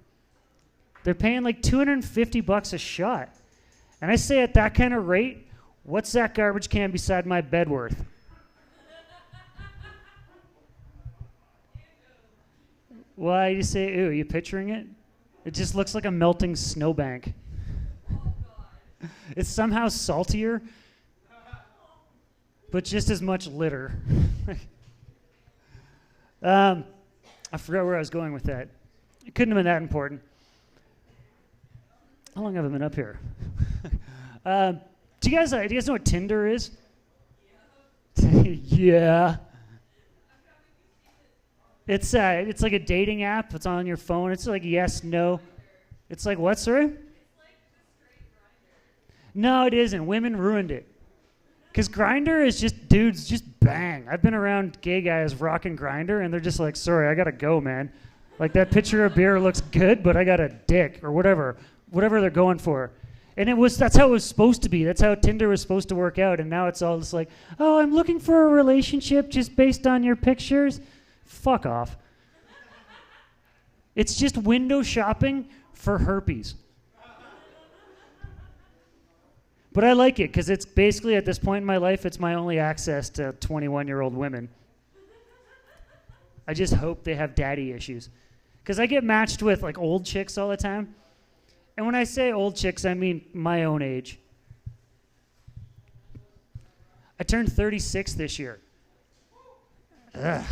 They're paying, like, $250 a shot. And I say at that kind of rate, what's that garbage can beside my bed worth? Why do you say, ew, are you picturing it? It just looks like a melting snowbank. It's somehow saltier, but just as much litter. I forgot where I was going with that. It couldn't have been that important. How long have I been up here? Do you guys know what Tinder is? Yeah. It's like a dating app. It's on your phone. It's like yes, no. It's like what, sir? No, it isn't. Women ruined it. Because Grindr is just dudes just bang. I've been around gay guys rocking Grindr, and they're just like, sorry, I gotta go, man. Like that picture of beer looks good, but I got a dick or whatever they're going for. And that's how it was supposed to be. That's how Tinder was supposed to work out. And now it's all just like, oh, I'm looking for a relationship just based on your pictures. Fuck off. It's just window shopping for herpes. But I like it because it's basically at this point in my life, it's my only access to 21-year-old women. I just hope they have daddy issues. Because I get matched with like old chicks all the time. And when I say old chicks, I mean my own age. I turned 36 this year. Ugh.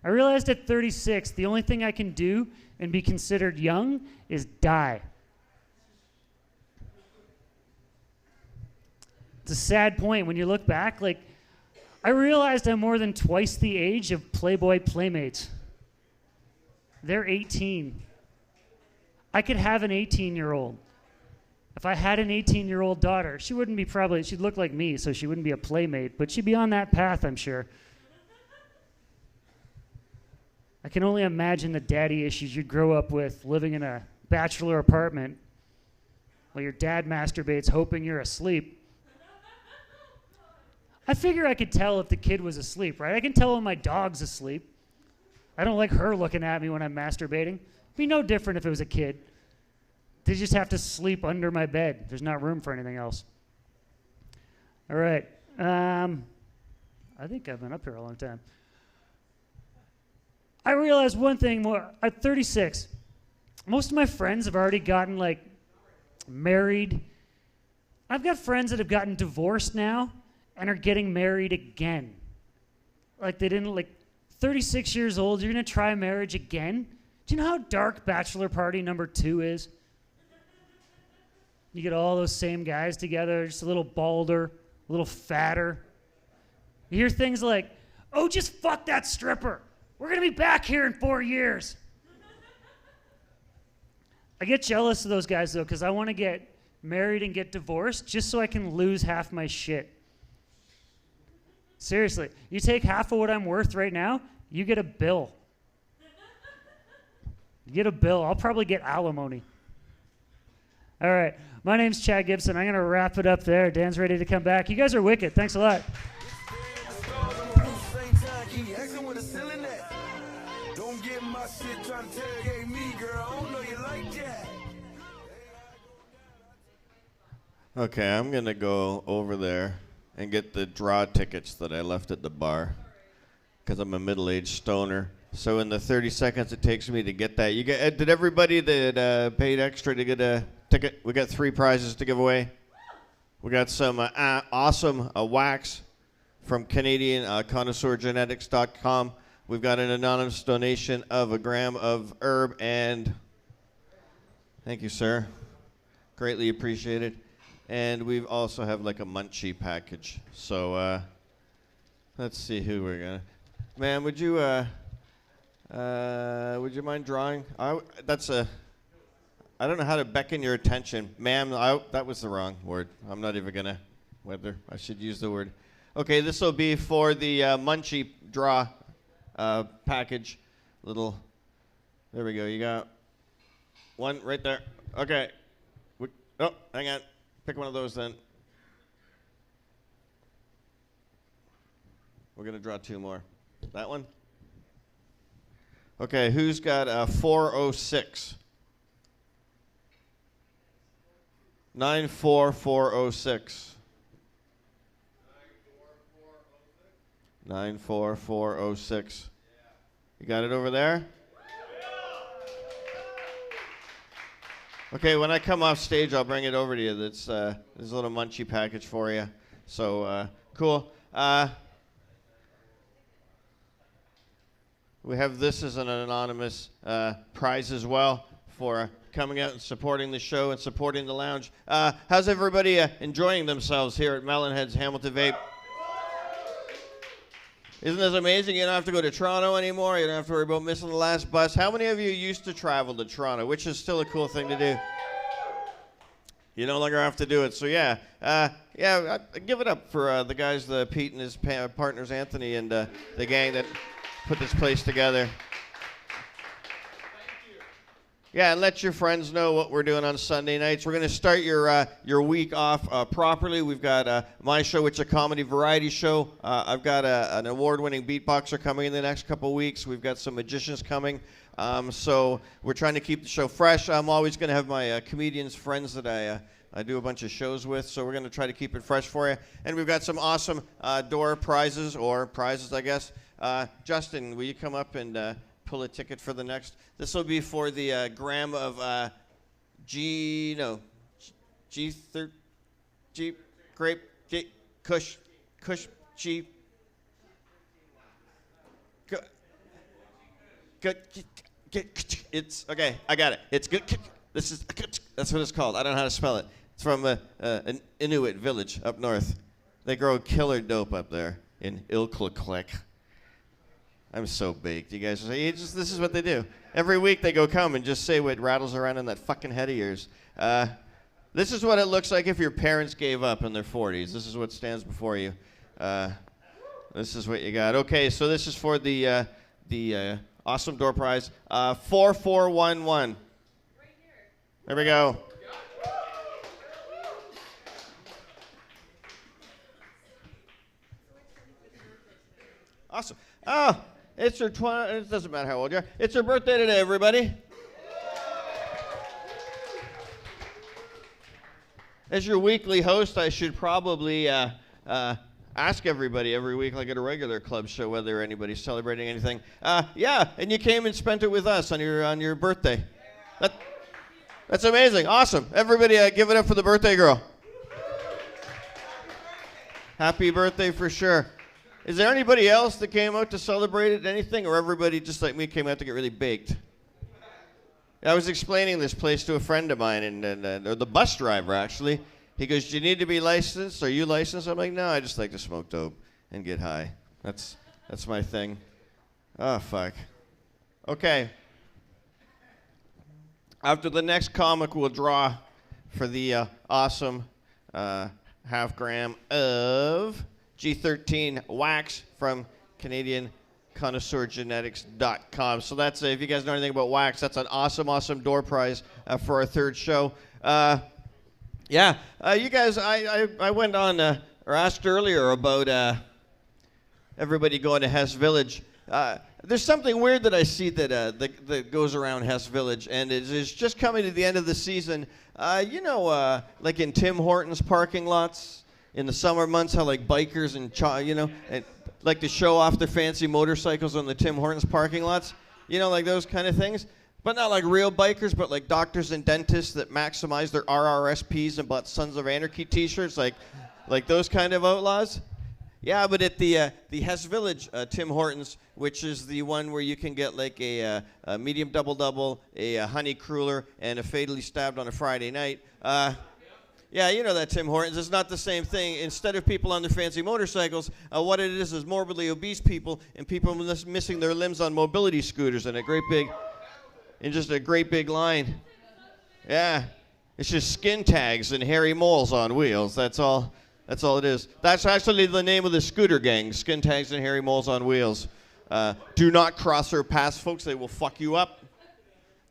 I realized at 36, the only thing I can do and be considered young is die. It's a sad point when you look back. Like, I realized I'm more than twice the age of Playboy playmates. They're 18. I could have an 18-year-old. If I had an 18-year-old daughter, she'd look like me, so she wouldn't be a playmate, but she'd be on that path, I'm sure. I can only imagine the daddy issues you'd grow up with living in a bachelor apartment while your dad masturbates hoping you're asleep. I figure I could tell if the kid was asleep, right? I can tell when my dog's asleep. I don't like her looking at me when I'm masturbating. It'd be no different if it was a kid. They just have to sleep under my bed. There's not room for anything else. All right. I think I've been up here a long time. I realized one thing more. At 36, most of my friends have already gotten, like, married. I've got friends that have gotten divorced now and are getting married again. Like, 36 years old, you're going to try marriage again? Do you know how dark bachelor party number 2 is? You get all those same guys together, just a little balder, a little fatter. You hear things like, oh, just fuck that stripper. We're going to be back here in 4 years. I get jealous of those guys, though, because I want to get married and get divorced just so I can lose half my shit. Seriously, you take half of what I'm worth right now, you get a bill. You get a bill. I'll probably get alimony. All right. My name's Chad Gibson. I'm going to wrap it up there. Dan's ready to come back. You guys are wicked. Thanks a lot. Don't get my shit trying to interrogate me, girl. I don't know you like that. Okay, I'm going to go over there and get the draw tickets that I left at the bar because I'm a middle-aged stoner. So in the 30 seconds it takes me to get that, did everybody that paid extra to get a ticket? We got 3 prizes to give away. We got some awesome wax from Canadian connoisseurgenetics.com. We've got an anonymous donation of 1 gram of herb, and thank you, sir. Greatly appreciated. And we also have like a munchie package. So let's see who we're gonna. Ma'am, would you mind drawing? I don't know how to beckon your attention, ma'am. That was the wrong word. I'm not even gonna. Whether I should use the word. Okay, this will be for the munchie draw package. There we go. You got one right there. Okay. Oh, hang on. Pick one of those then. We're going to draw 2 more. That one? Okay, who's got a 406? 94406. 94406. You got it over there? Okay, when I come off stage, I'll bring it over to you. There's a little munchie package for you. So, cool. We have this as an anonymous prize as well for coming out and supporting the show and supporting the lounge. How's everybody enjoying themselves here at MelanHeadz Hamilton Vape? Isn't this amazing? You don't have to go to Toronto anymore. You don't have to worry about missing the last bus. How many of you used to travel to Toronto, which is still a cool thing to do? You no longer have to do it. So, yeah, give it up for the guys, Pete and his partners, Anthony, and the gang that put this place together. Yeah, and let your friends know what we're doing on Sunday nights. We're going to start your week off properly. We've got my show, which is a comedy variety show. I've got an award-winning beatboxer coming in the next couple of weeks. We've got some magicians coming. So we're trying to keep the show fresh. I'm always going to have my comedians friends that I do a bunch of shows with, so we're going to try to keep it fresh for you. And we've got some awesome door prizes, or prizes, I guess. Justin, will you come up and pull a ticket for the next? This will be for the gram of grape, Kush, G. It's okay. I got it. It's good. That's what it's called. I don't know how to spell it. It's from an Inuit village up north. They grow killer dope up there in Ilkluklik. I'm so baked. You guys say, this is what they do. Every week they go come and just say what rattles around in that fucking head of yours. This is what it looks like if your parents gave up in their 40s. This is what stands before you. This is what you got. Okay, so this is for the awesome door prize. 4411. Right here. There we go. Awesome. Oh, it's her it doesn't matter how old you are. It's her birthday today, everybody. As your weekly host, I should probably ask everybody every week, like at a regular club show, whether anybody's celebrating anything. Yeah, and you came and spent it with us on your birthday. That's amazing. Awesome. Everybody give it up for the birthday girl. Happy birthday for sure. Is there anybody else that came out to celebrate it, anything, or everybody just like me came out to get really baked? I was explaining this place to a friend of mine, or the bus driver, actually. He goes, do you need to be licensed? Are you licensed? I'm like, no, I just like to smoke dope and get high. That's my thing. Oh, fuck. Okay. After the next comic, we'll draw for the awesome half gram of G13 wax from CanadianConnoisseurGenetics.com. So that's, if you guys know anything about wax, that's an awesome door prize for our third show. You guys, I went on, or asked earlier about everybody going to Hess Village. There's something weird that I see that goes around Hess Village, and it's just coming to the end of the season. Like in Tim Hortons parking lots, in the summer months, how like bikers and like to show off their fancy motorcycles on the Tim Hortons parking lots, like those kind of things. But not like real bikers, but like doctors and dentists that maximize their RRSPs and bought Sons of Anarchy T-shirts, like those kind of outlaws. Yeah, but at the Hess Village Tim Hortons, which is the one where you can get like a medium double, a honey cruller, and a fatally stabbed on a Friday night. Yeah, you know that Tim Hortons. It's not the same thing. Instead of people on their fancy motorcycles, what it is morbidly obese people and people missing their limbs on mobility scooters in just a great big line. Yeah, it's just skin tags and hairy moles on wheels. That's all it is. That's actually the name of the scooter gang, Skin Tags and Hairy Moles on Wheels. Do not cross their paths, folks. They will fuck you up.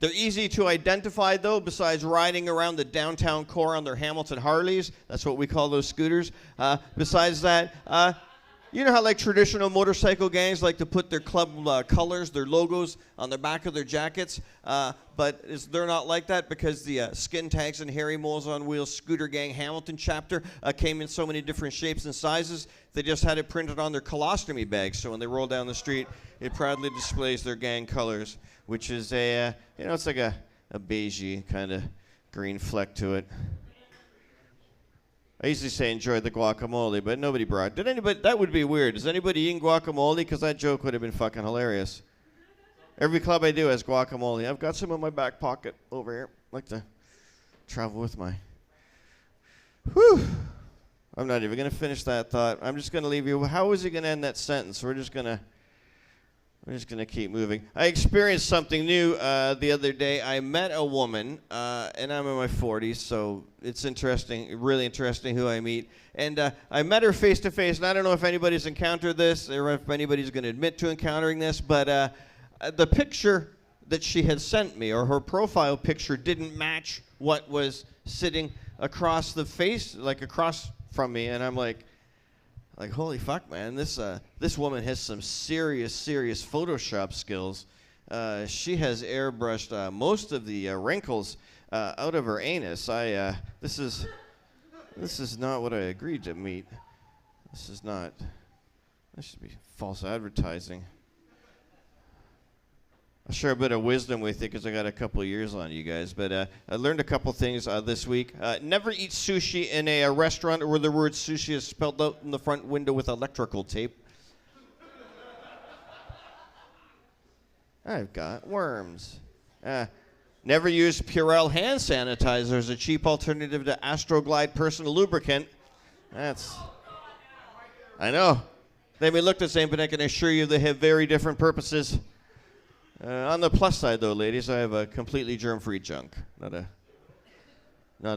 They're easy to identify, though, besides riding around the downtown core on their Hamilton Harleys. That's what we call those scooters. Besides that, you know how like traditional motorcycle gangs like to put their club colors, their logos on the back of their jackets? But they're not like that because the Skin Tags and Hairy Moles on Wheels Scooter Gang Hamilton chapter came in so many different shapes and sizes. They just had it printed on their colostomy bags, so when they roll down the street, it proudly displays their gang colors, which is it's like a beigey kind of green fleck to it. I usually say enjoy the guacamole, but nobody brought. Did anybody? That would be weird. Is anybody eating guacamole? Because that joke would have been fucking hilarious. Every club I do has guacamole. I've got some in my back pocket over here. I like to travel with my. Whew. I'm not even going to finish that thought. I'm just going to leave you. How is he going to end that sentence? We're just going to keep moving. I experienced something new the other day. I met a woman, and I'm in my 40s, so it's interesting, really interesting who I meet. And I met her face to face, and I don't know if anybody's encountered this or if anybody's going to admit to encountering this, but the picture that she had sent me, or her profile picture, didn't match what was sitting across the face, like across from me, and I'm like, holy fuck, man, this woman has some serious Photoshop skills. She has airbrushed most of the wrinkles out of her anus. This is not what I agreed to meet. This should be false advertising. I'll share a bit of wisdom with you because I got a couple of years on you guys. But I learned a couple things this week. Never eat sushi in a restaurant where the word sushi is spelled out in the front window with electrical tape. I've got worms. Never use Purell hand sanitizer as a cheap alternative to Astroglide personal lubricant. I know. They may look the same, but I can assure you they have very different purposes. On the plus side, though, ladies, I have a completely germ-free junk, not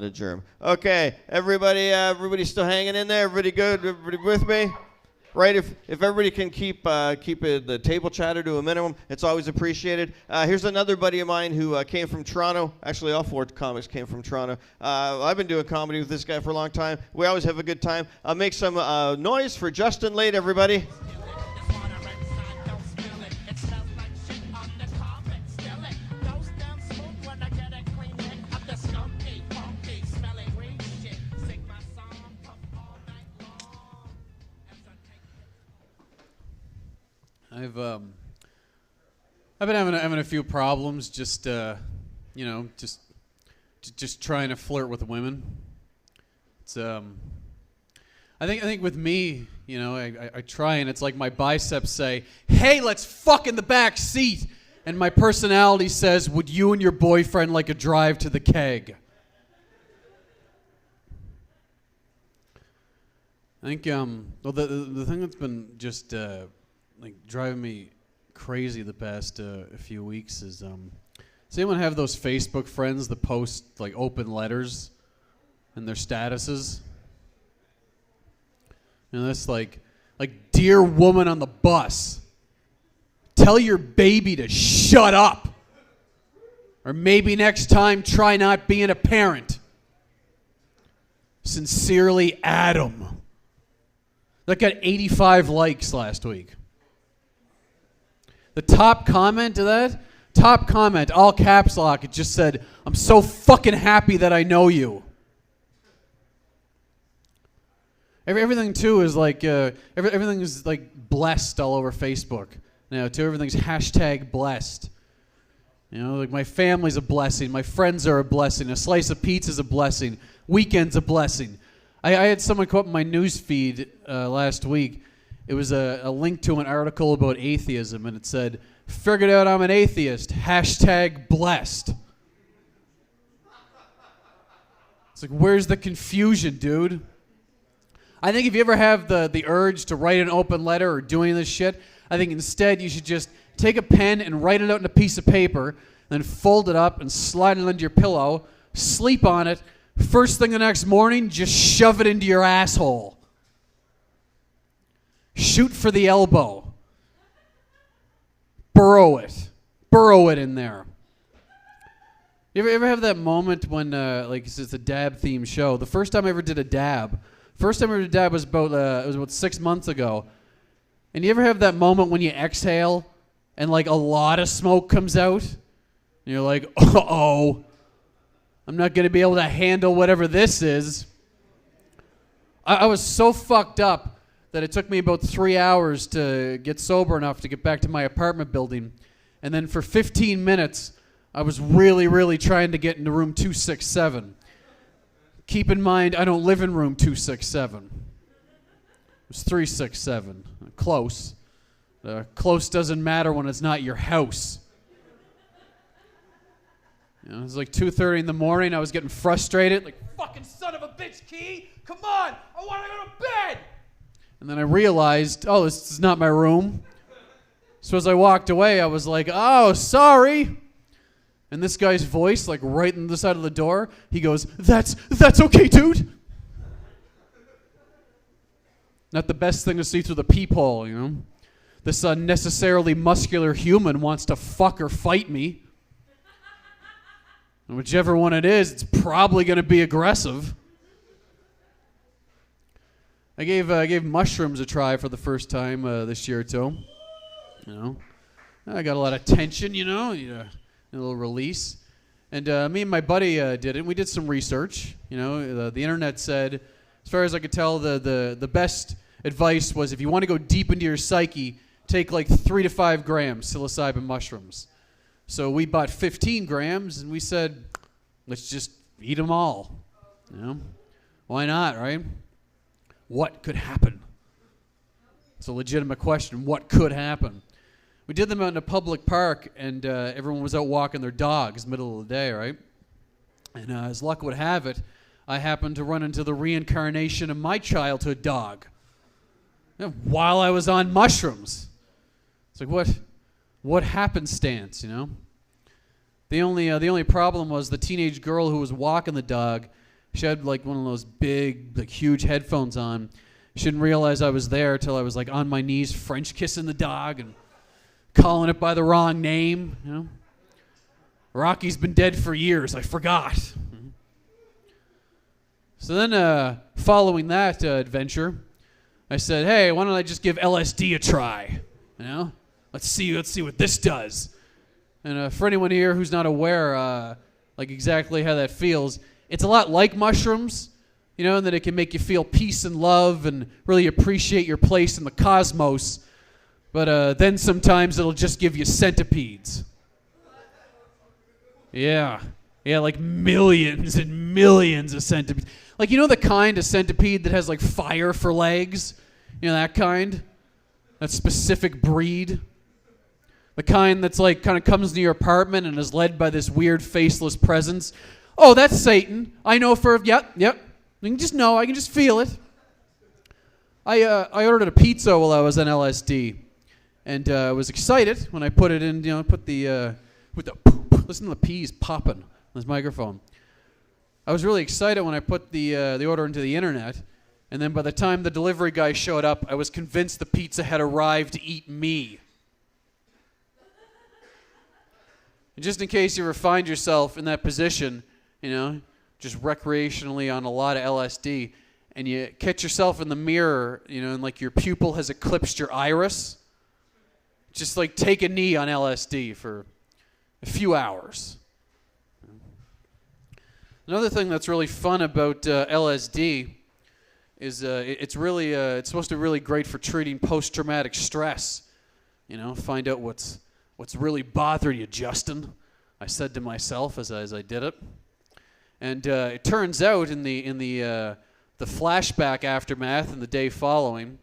a germ. Okay, everybody still hanging in there? Everybody good? Everybody with me? Right? If everybody can keep the table chatter to a minimum, it's always appreciated. Here's another buddy of mine who came from Toronto. Actually, all 4 comics came from Toronto. I've been doing comedy with this guy for a long time. We always have a good time. Make some noise for Justin Late, everybody. I've been having a few problems, just trying to flirt with women. It's I think with me, I try, and it's like my biceps say, "Hey, let's fuck in the back seat," and my personality says, "Would you and your boyfriend like a drive to the keg?" I think the thing that's been just driving me crazy the past few weeks is does anyone have those Facebook friends that post open letters in their statuses? That's like dear woman on the bus, tell your baby to shut up, or maybe next time try not being a parent. Sincerely, Adam. That got 85 likes last week. The top comment to that, all caps lock, it just said, "I'm so fucking happy that I know you." Everything too is everything is blessed all over Facebook now too. Everything's hashtag blessed. My family's a blessing, my friends are a blessing, a slice of pizza's a blessing, weekend's a blessing. I had someone come up in my news feed last week. It was a link to an article about atheism, and it said, "Figured out I'm an atheist, hashtag blessed." It's where's the confusion, dude? I think if you ever have the urge to write an open letter or do any of this shit, I think instead you should just take a pen and write it out on a piece of paper, then fold it up and slide it under your pillow, sleep on it, first thing the next morning, just shove it into your asshole. Shoot for the elbow. Burrow it in there. You ever have that moment when, it's a dab-themed show? The first time I ever did a dab was about 6 months ago. And you ever have that moment when you exhale and a lot of smoke comes out? And you're like, uh-oh, I'm not going to be able to handle whatever this is. I was so fucked up that it took me about 3 hours to get sober enough to get back to my apartment building. And then for 15 minutes, I was really, really trying to get into room 267. Keep in mind, I don't live in room 267. It was 367. Close. Close doesn't matter when it's not your house. You know, it was like 2:30 in the morning. I was getting frustrated. Like, fucking son of a bitch, Key! Come on! I want to go to bed! And then I realized, oh, this is not my room. So as I walked away, I was like, oh, sorry. And this guy's voice, like right on the side of the door, he goes, that's okay, dude. Not the best thing to see through the peephole, you know. This unnecessarily muscular human wants to fuck or fight me. And whichever one it is, it's probably going to be aggressive. I gave mushrooms a try for the first time this year too. You know, I got a lot of tension. You know, a little release. And me and my buddy did it. And we did some research. You know, the internet said, as far as I could tell, the best advice was if you want to go deep into your psyche, take like 3 to 5 grams psilocybin mushrooms. So we bought 15 grams, and we said, let's just eat them all. You know, why not, right? What could happen? It's a legitimate question. What could happen? We did them out in a public park, and everyone was out walking their dogs middle of the day, right? And as luck would have it, I happened to run into the reincarnation of my childhood dog while I was on mushrooms. It's like, what happenstance, you know? The only problem was the teenage girl who was walking the dog. She had like one of those big, like huge headphones on. She didn't realize I was there till I was like on my knees, French kissing the dog and calling it by the wrong name. You know, Rocky's been dead for years. I forgot. So then, following that adventure, I said, "Hey, why don't I just give LSD a try? You know, let's see what this does." And for anyone here who's not aware, like exactly how that feels. It's a lot like mushrooms, you know, in that it can make you feel peace and love and really appreciate your place in the cosmos. But then sometimes it'll just give you centipedes. Yeah, like millions and millions of centipedes. Like, you know the kind of centipede that has like fire for legs? You know that kind? That specific breed? The kind that's like kind of comes into your apartment and is led by this weird faceless presence. Oh, that's Satan. I know yep. You can just know. I can just feel it. I ordered a pizza while I was on LSD, and I was excited when I put it in. You know, listen to the peas popping on this microphone. I was really excited when I put the order into the internet, and then by the time the delivery guy showed up, I was convinced the pizza had arrived to eat me. And just in case you ever find yourself in that position, you know, just recreationally on a lot of LSD, and you catch yourself in the mirror, you know, and like your pupil has eclipsed your iris, just like take a knee on LSD for a few hours. Another thing that's really fun about LSD is it's supposed to be really great for treating post-traumatic stress. You know, find out what's really bothering you, Justin, I said to myself as I did it. And it turns out in the flashback aftermath and the day following,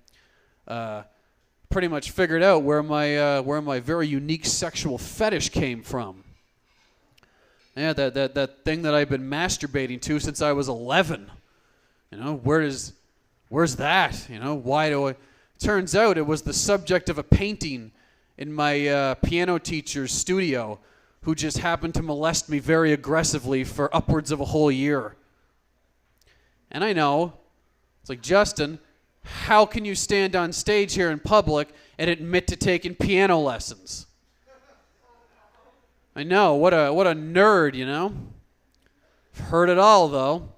pretty much figured out where my very unique sexual fetish came from. Yeah, that thing that I've been masturbating to since I was 11. You know, where's that? You know, why do I? Turns out it was the subject of a painting in my piano teacher's studio, who just happened to molest me very aggressively for upwards of a whole year. And I know, it's like, Justin, how can you stand on stage here in public and admit to taking piano lessons? I know, what a nerd, you know? I've heard it all, though.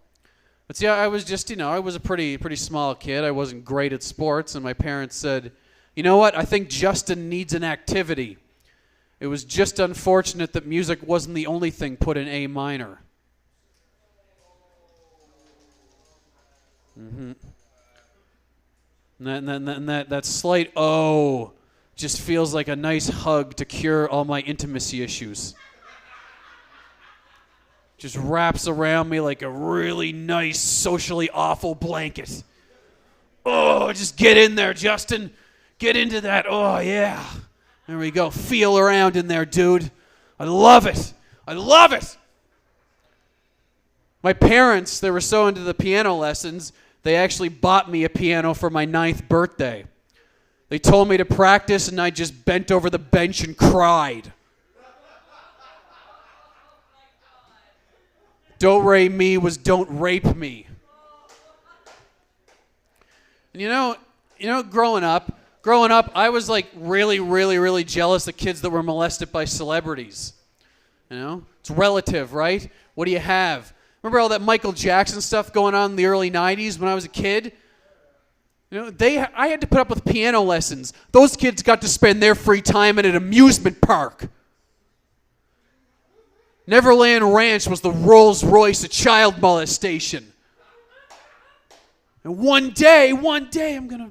But see, I was just, you know, I was a pretty small kid. I wasn't great at sports, and my parents said, you know what, I think Justin needs an activity. It was just unfortunate that music wasn't the only thing put in A minor. Mm-hmm. And that slight O just feels like a nice hug to cure all my intimacy issues. just wraps around me like a really nice, socially awful blanket. Oh, just get in there, Justin. Get into that. Oh, yeah. There we go. Feel around in there, dude. I love it. I love it. My parents, they were so into the piano lessons, they actually bought me a piano for my 9th birthday. They told me to practice, and I just bent over the bench and cried. Do-re mi was don't rape me. And you know, growing up, I was like really, really, really jealous of kids that were molested by celebrities. You know, it's relative, right? What do you have? Remember all that Michael Jackson stuff going on in the early 90s when I was a kid? You know, I had to put up with piano lessons. Those kids got to spend their free time at an amusement park. Neverland Ranch was the Rolls Royce of child molestation. And one day I'm going to...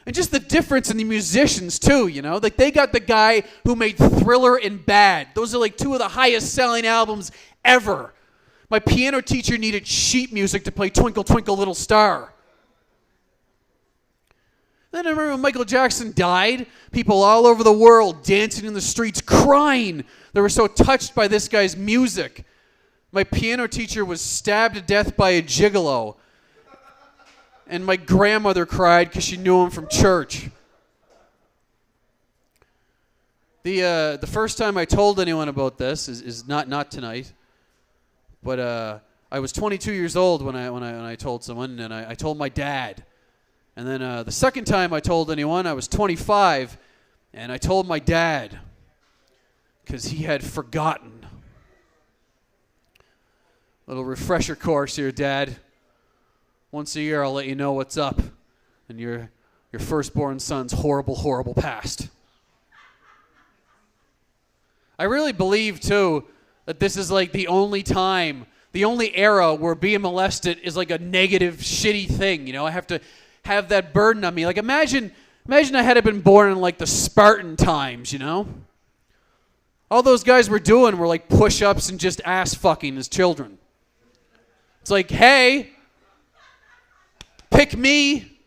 And just the difference in the musicians, too, you know? Like, they got the guy who made Thriller and Bad. Those are, like, 2 of the highest-selling albums ever. My piano teacher needed sheet music to play Twinkle, Twinkle, Little Star. Then I remember when Michael Jackson died, people all over the world dancing in the streets, crying. They were so touched by this guy's music. My piano teacher was stabbed to death by a gigolo. And my grandmother cried because she knew him from church. The first time I told anyone about this is not tonight, but I was 22 years old when I told someone, and I told my dad. And then the second time I told anyone, I was 25, and I told my dad because he had forgotten. Little refresher course here, Dad. Once a year, I'll let you know what's up in your firstborn son's horrible, horrible past. I really believe, too, that this is like the only era where being molested is like a negative, shitty thing. You know, I have to have that burden on me. Like, imagine I had been born in like the Spartan times, you know? All those guys were doing were like push-ups and just ass fucking as children. It's like, hey, pick me.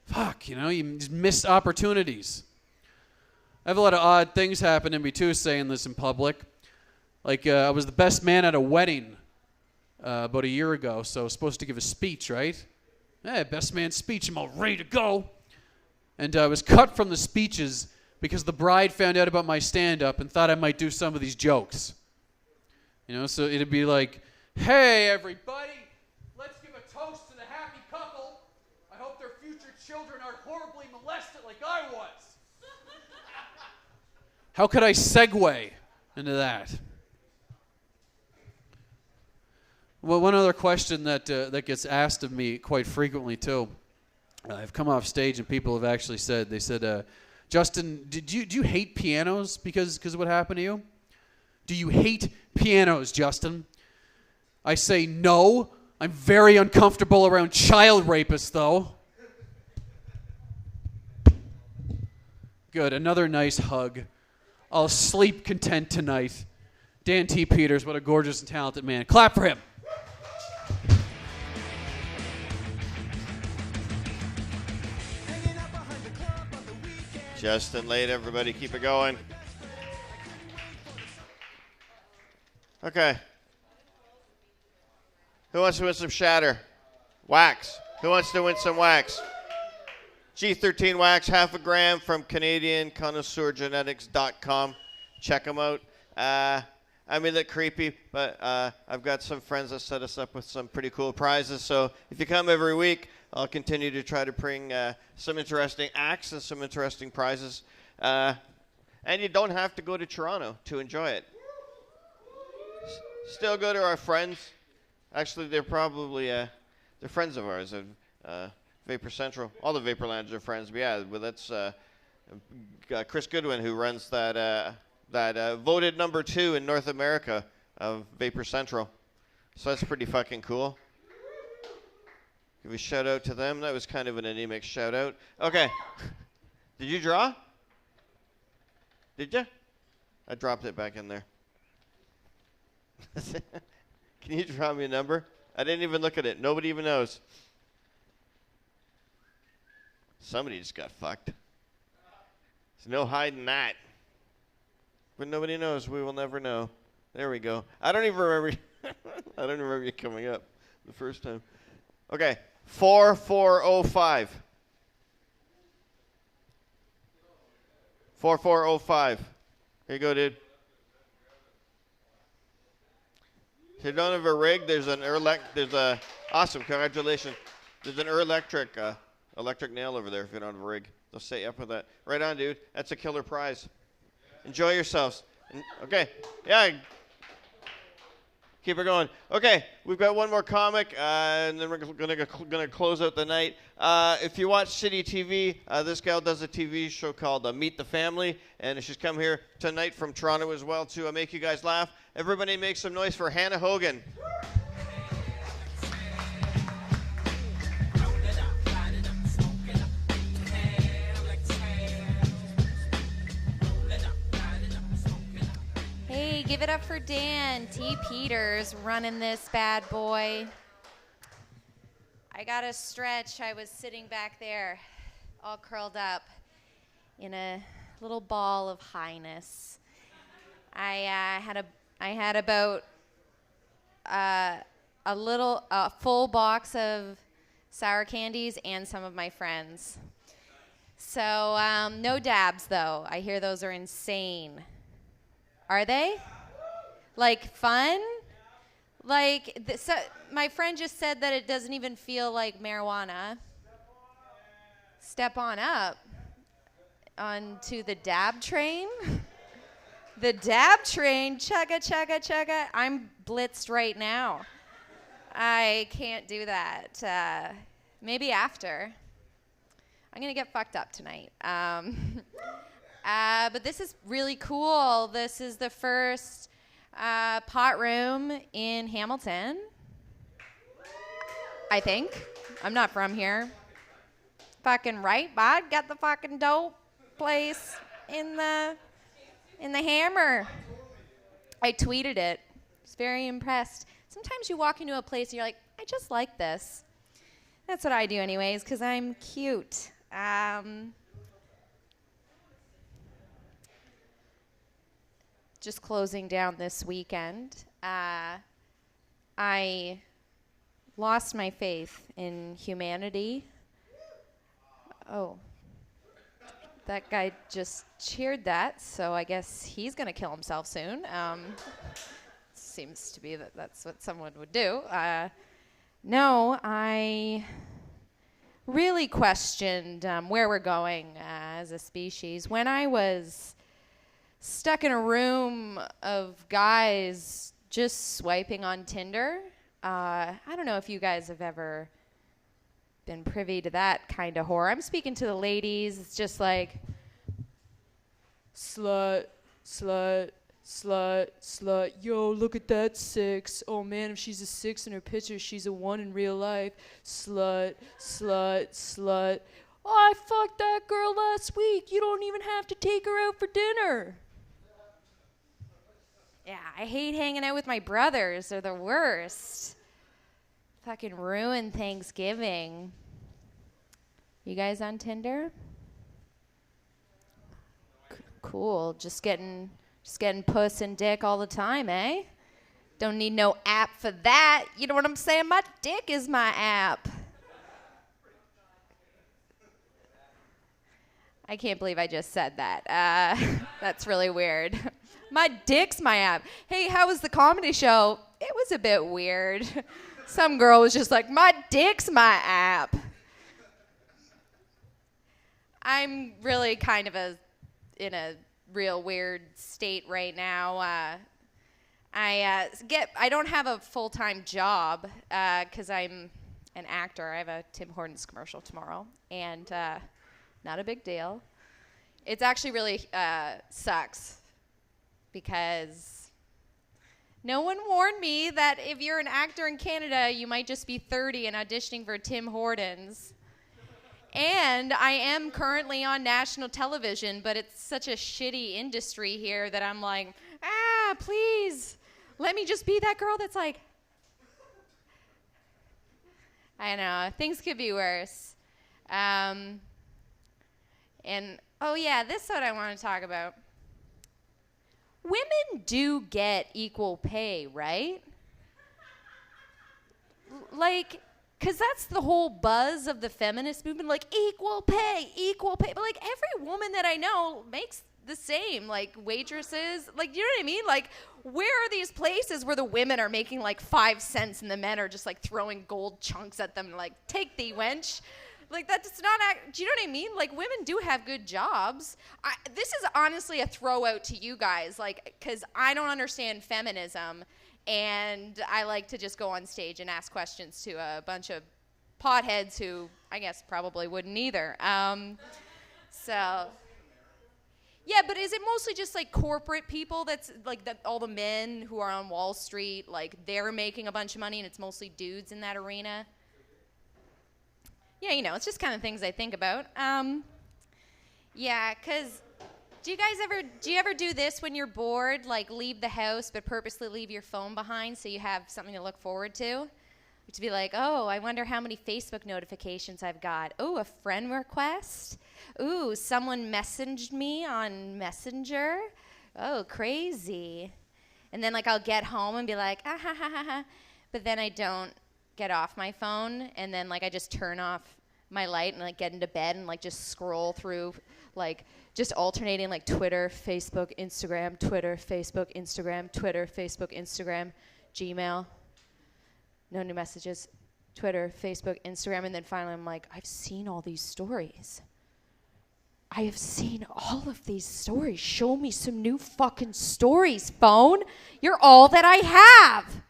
Fuck, you know, you just missed opportunities. I have a lot of odd things happen to me too saying this in public. Like, I was the best man at a wedding about a year ago, so I was supposed to give a speech, right? Hey, best man speech, I'm all ready to go. And I was cut from the speeches because the bride found out about my stand-up and thought I might do some of these jokes. You know, so it'd be like, hey, everybody, let's give a toast to the happy couple. I hope their future children aren't horribly molested like I was. How could I segue into that? Well, one other question that gets asked of me quite frequently, too. I've come off stage and people have actually said, Justin, do you hate pianos because of what happened to you? Do you hate pianos, Justin? I say no. I'm very uncomfortable around child rapists, though. Good, another nice hug. I'll sleep content tonight. Dan T. Peters, what a gorgeous and talented man. Clap for him. Justin late, everybody. Keep it going. Okay. Who wants to win some shatter? Wax. Who wants to win some wax? G13 wax, half a gram from CanadianConnoisseurGenetics.com. Check them out. I mean, they're creepy, but I've got some friends that set us up with some pretty cool prizes. So if you come every week, I'll continue to try to bring some interesting acts and some interesting prizes. And you don't have to go to Toronto to enjoy it. Still go to our friends. Actually, they're probably they're friends of ours at Vapor Central. All the Vaporlands are friends. But yeah, well, that's Chris Goodwin, who runs that voted number 2 in North America of Vapor Central. So that's pretty fucking cool. Give a shout out to them. That was kind of an anemic shout out. Okay. Did you draw? Did you? I dropped it back in there. Can you draw me a number? I didn't even look at it. Nobody even knows. Somebody just got fucked. There's no hiding that. But nobody knows. We will never know. There we go. I don't even remember. I don't remember you coming up the first time. Okay. 4405. 4405. Here you go, dude. If you don't have a rig, there's awesome, congratulations. There's an electric nail over there if you don't have a rig. They'll set you up with that. Right on, dude. That's a killer prize. Enjoy yourselves. Okay. Yeah. Keep it going. Okay, we've got one more comic, and then we're gonna close out the night. If you watch City TV, this gal does a TV show called Meet the Family, and she's come here tonight from Toronto as well to make you guys laugh. Everybody make some noise for Hannah Hogan. Hey, give it up for Dan T. Peters running this bad boy. I got a stretch. I was sitting back there all curled up in a little ball of highness. I had about a full box of sour candies and some of my friends. So no dabs though. I hear those are insane. Are they? Like fun? Like so my friend just said that it doesn't even feel like marijuana. Step on up onto the dab train. The dab train, chugga, chugga, chugga. I'm blitzed right now. I can't do that. Maybe after. I'm going to get fucked up tonight. But this is really cool. This is the first pot room in Hamilton, I think. I'm not from here. Fucking right, bud. Got the fucking dope place in the Hammer. I tweeted it. I was very impressed. Sometimes you walk into a place and you're like, I just like this. That's what I do anyways, because I'm cute. Just closing down this weekend. I lost my faith in humanity. Oh. That guy just cheered that, so I guess he's going to kill himself soon. Seems to be that's what someone would do. No, I really questioned where we're going as a species. When I was stuck in a room of guys just swiping on Tinder, I don't know if you guys have ever been privy to that kind of horror. I'm speaking to the ladies. It's just like slut, slut, slut, slut. Yo, look at that 6. Oh man, if she's a 6 in her picture, she's a 1 in real life. Slut, slut, slut. Oh, I fucked that girl last week. You don't even have to take her out for dinner. Yeah, I hate hanging out with my brothers. They're the worst. Fucking ruin Thanksgiving. You guys on Tinder? Cool. Just getting puss and dick all the time, eh? Don't need no app for that. You know what I'm saying? My dick is my app. I can't believe I just said that. That's really weird. My dick's my app. Hey, how was the comedy show? It was a bit weird. Some girl was just like, my dick's my app. I'm really kind of in a real weird state right now. I don't have a full-time job because I'm an actor. I have a Tim Hortons commercial tomorrow, and not a big deal. It's actually really sucks because no one warned me that if you're an actor in Canada, you might just be 30 and auditioning for Tim Hortons. And I am currently on national television, but it's such a shitty industry here that I'm like, please, Let me just be that girl that's like, I know, things could be worse. And, oh yeah, this is what I want to talk about. Women do get equal pay, right? Like, because that's the whole buzz of the feminist movement, like equal pay. But like every woman that I know makes the same, like waitresses, like, you know what I mean? Like, where are these places where the women are making like 5 cents and the men are just like throwing gold chunks at them, like, take thee, wench? Like, that's not, do you know what I mean? Like, women do have good jobs. This is honestly a throw out to you guys, like, because I don't understand feminism, and I like to just go on stage and ask questions to a bunch of potheads who I guess probably wouldn't either. So, yeah, but is it mostly just like corporate people that's like all the men who are on Wall Street, like they're making a bunch of money and it's mostly dudes in that arena? Yeah, you know, it's just kind of things I think about. Yeah, because do you ever do this when you're bored, like leave the house but purposely leave your phone behind so you have something to look forward to? To be like, oh, I wonder how many Facebook notifications I've got. Oh, a friend request. Ooh, someone messaged me on Messenger. Oh, crazy. And then, like, I'll get home and be like, ah, ha, ha, ha, ha. But then I don't get off my phone. And then, like, I just turn off my light and, like, get into bed and, like, just scroll through, like, just alternating, like, Twitter, Facebook, Instagram, Twitter, Facebook, Instagram, Twitter, Facebook, Instagram, Gmail. No new messages, Twitter, Facebook, Instagram, and then finally I'm like, I've seen all these stories. I have seen all of these stories. Show me some new fucking stories, phone. You're all that I have.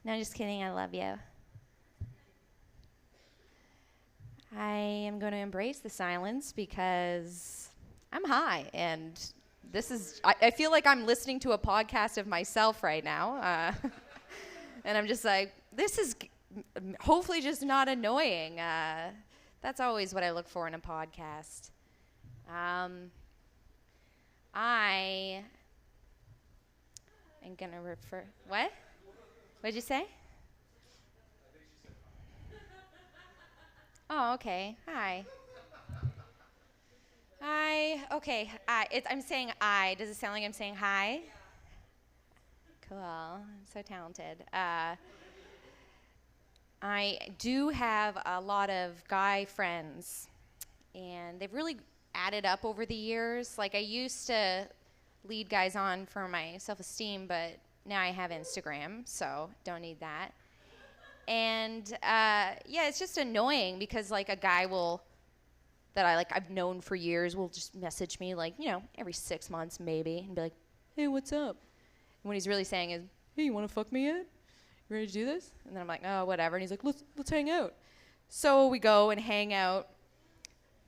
No, just kidding, I love you. I am going to embrace the silence because I'm high, and this is, I feel like I'm listening to a podcast of myself right now. And I'm just like, this is hopefully just not annoying. That's always what I look for in a podcast. I am going to refer... What? What'd you say? Oh, okay. Hi. Okay. I'm saying I. Does it sound like I'm saying hi? Cool. I'm so talented. I do have a lot of guy friends, and they've really added up over the years. Like, I used to lead guys on for my self-esteem, but now I have Instagram, so don't need that. And, yeah, it's just annoying because, like, a guy I've known for years will just message me, like, you know, every 6 months maybe, and be like, hey, what's up? And what he's really saying is, hey, you want to fuck me yet? You ready to do this? And then I'm like, oh, whatever. And he's like, let's hang out. So we go and hang out.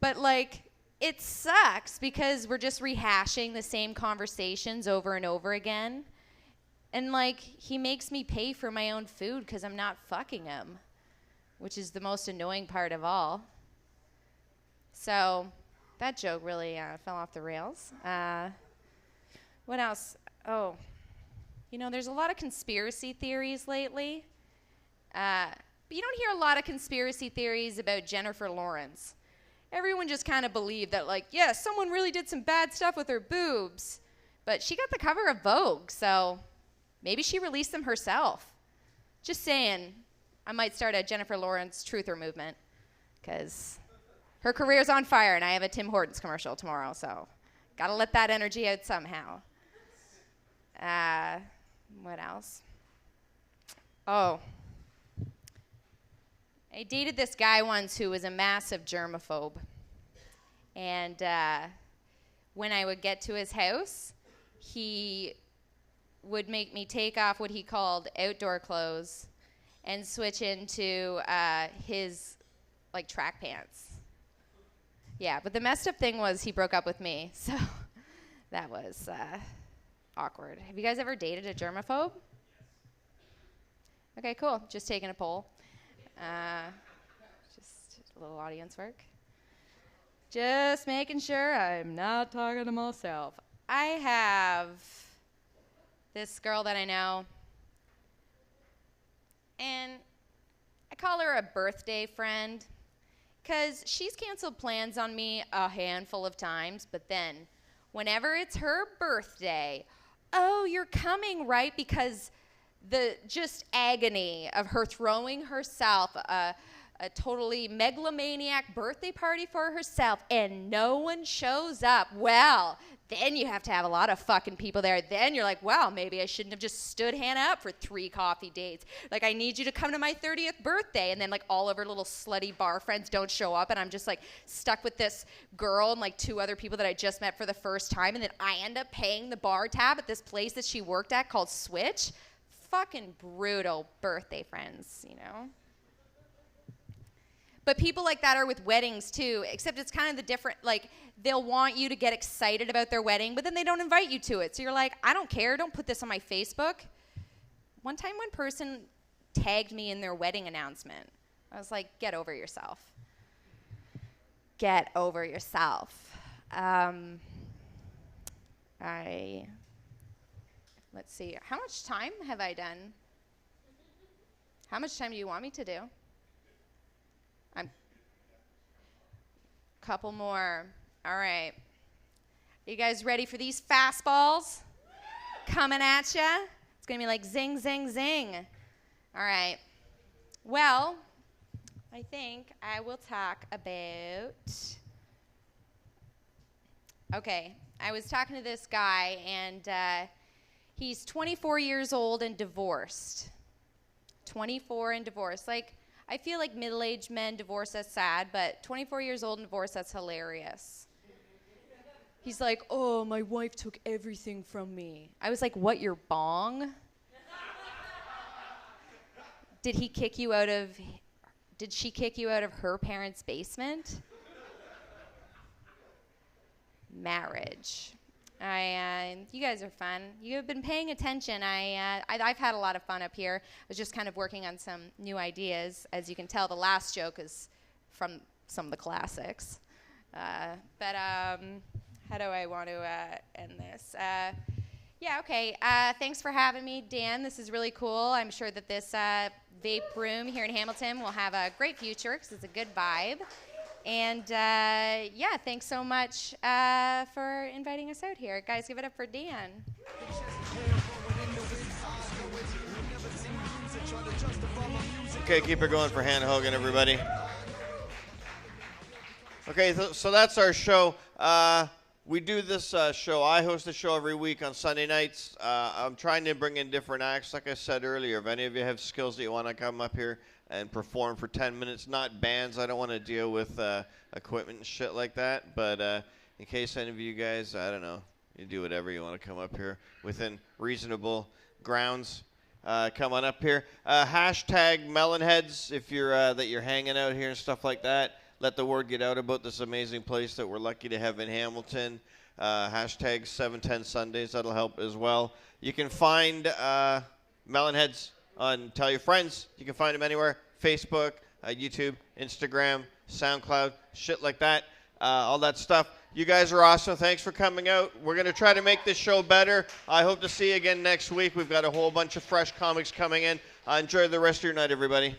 But, like, it sucks because we're just rehashing the same conversations over and over again. And, like, he makes me pay for my own food because I'm not fucking him, which is the most annoying part of all. So that joke really fell off the rails. What else? Oh. You know, there's a lot of conspiracy theories lately. But you don't hear a lot of conspiracy theories about Jennifer Lawrence. Everyone just kind of believed that, like, yeah, someone really did some bad stuff with her boobs. But she got the cover of Vogue, so maybe she released them herself. Just saying, I might start a Jennifer Lawrence truther movement. Because her career's on fire, and I have a Tim Hortons commercial tomorrow, so gotta let that energy out somehow. What else? Oh. I dated this guy once who was a massive germaphobe. And when I would get to his house, he would make me take off what he called outdoor clothes and switch into his, like, track pants. Yeah, but the messed up thing was he broke up with me, so that was awkward. Have you guys ever dated a germaphobe? Okay, cool. Just taking a poll. Just a little audience work. Just making sure I'm not talking to myself. I have this girl that I know. And I call her a birthday friend because she's canceled plans on me a handful of times, but then whenever it's her birthday, oh, you're coming, right? Because the just agony of her throwing herself a totally megalomaniac birthday party for herself and no one shows up. Well, then you have to have a lot of fucking people there. Then you're like, wow, maybe I shouldn't have just stood Hannah up for 3 coffee dates. Like, I need you to come to my 30th birthday. And then, like, all of her little slutty bar friends don't show up. And I'm just, like, stuck with this girl and, like, 2 other people that I just met for the first time. And then I end up paying the bar tab at this place that she worked at called Switch. Fucking brutal birthday friends, you know? But people like that are with weddings too, except it's kind of the different, like, they'll want you to get excited about their wedding, but then they don't invite you to it. So you're like, I don't care, don't put this on my Facebook. One time one person tagged me in their wedding announcement. I was like, get over yourself. Get over yourself. Let's see, how much time have I done? How much time do you want me to do? Couple more. All right. You guys ready for these fastballs? Coming at ya. It's going to be like zing, zing, zing. All right. Well, I think I will talk about... Okay. I was talking to this guy, and he's 24 years old and divorced. 24 and divorced. Like... I feel like middle-aged men divorced, that's sad, but 24 years old and divorced, that's hilarious. He's like, oh, my wife took everything from me. I was like, what, your bong? Did she kick you out of her parents' basement? Marriage. You guys are fun. You have been paying attention. I've had a lot of fun up here. I was just kind of working on some new ideas. As you can tell, the last joke is from some of the classics. But how do I want to end this? Yeah, okay. Thanks for having me, Dan. This is really cool. I'm sure that this vape room here in Hamilton will have a great future because it's a good vibe. And, yeah, thanks so much for inviting us out here. Guys, give it up for Dan. Okay, keep it going for Hannah Hogan, everybody. Okay, so that's our show. We do this show. I host a show every week on Sunday nights. I'm trying to bring in different acts. Like I said earlier, if any of you have skills that you want to come up here and perform for 10 minutes, not bands. I don't want to deal with equipment and shit like that. But in case any of you guys, I don't know, you do whatever you want to come up here within reasonable grounds. Come on up here. Hashtag MelanHeadz if you're hanging out here and stuff like that. Let the word get out about this amazing place that we're lucky to have in Hamilton. Hashtag 710 Sundays. That'll help as well. You can find MelanHeadz on Tell Your Friends. You can find them anywhere. Facebook, YouTube, Instagram, SoundCloud, shit like that. All that stuff. You guys are awesome. Thanks for coming out. We're going to try to make this show better. I hope to see you again next week. We've got a whole bunch of fresh comics coming in. Enjoy the rest of your night, everybody.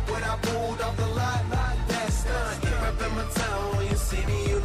When I pulled off the lot, that's done. Reppin' my town, you see me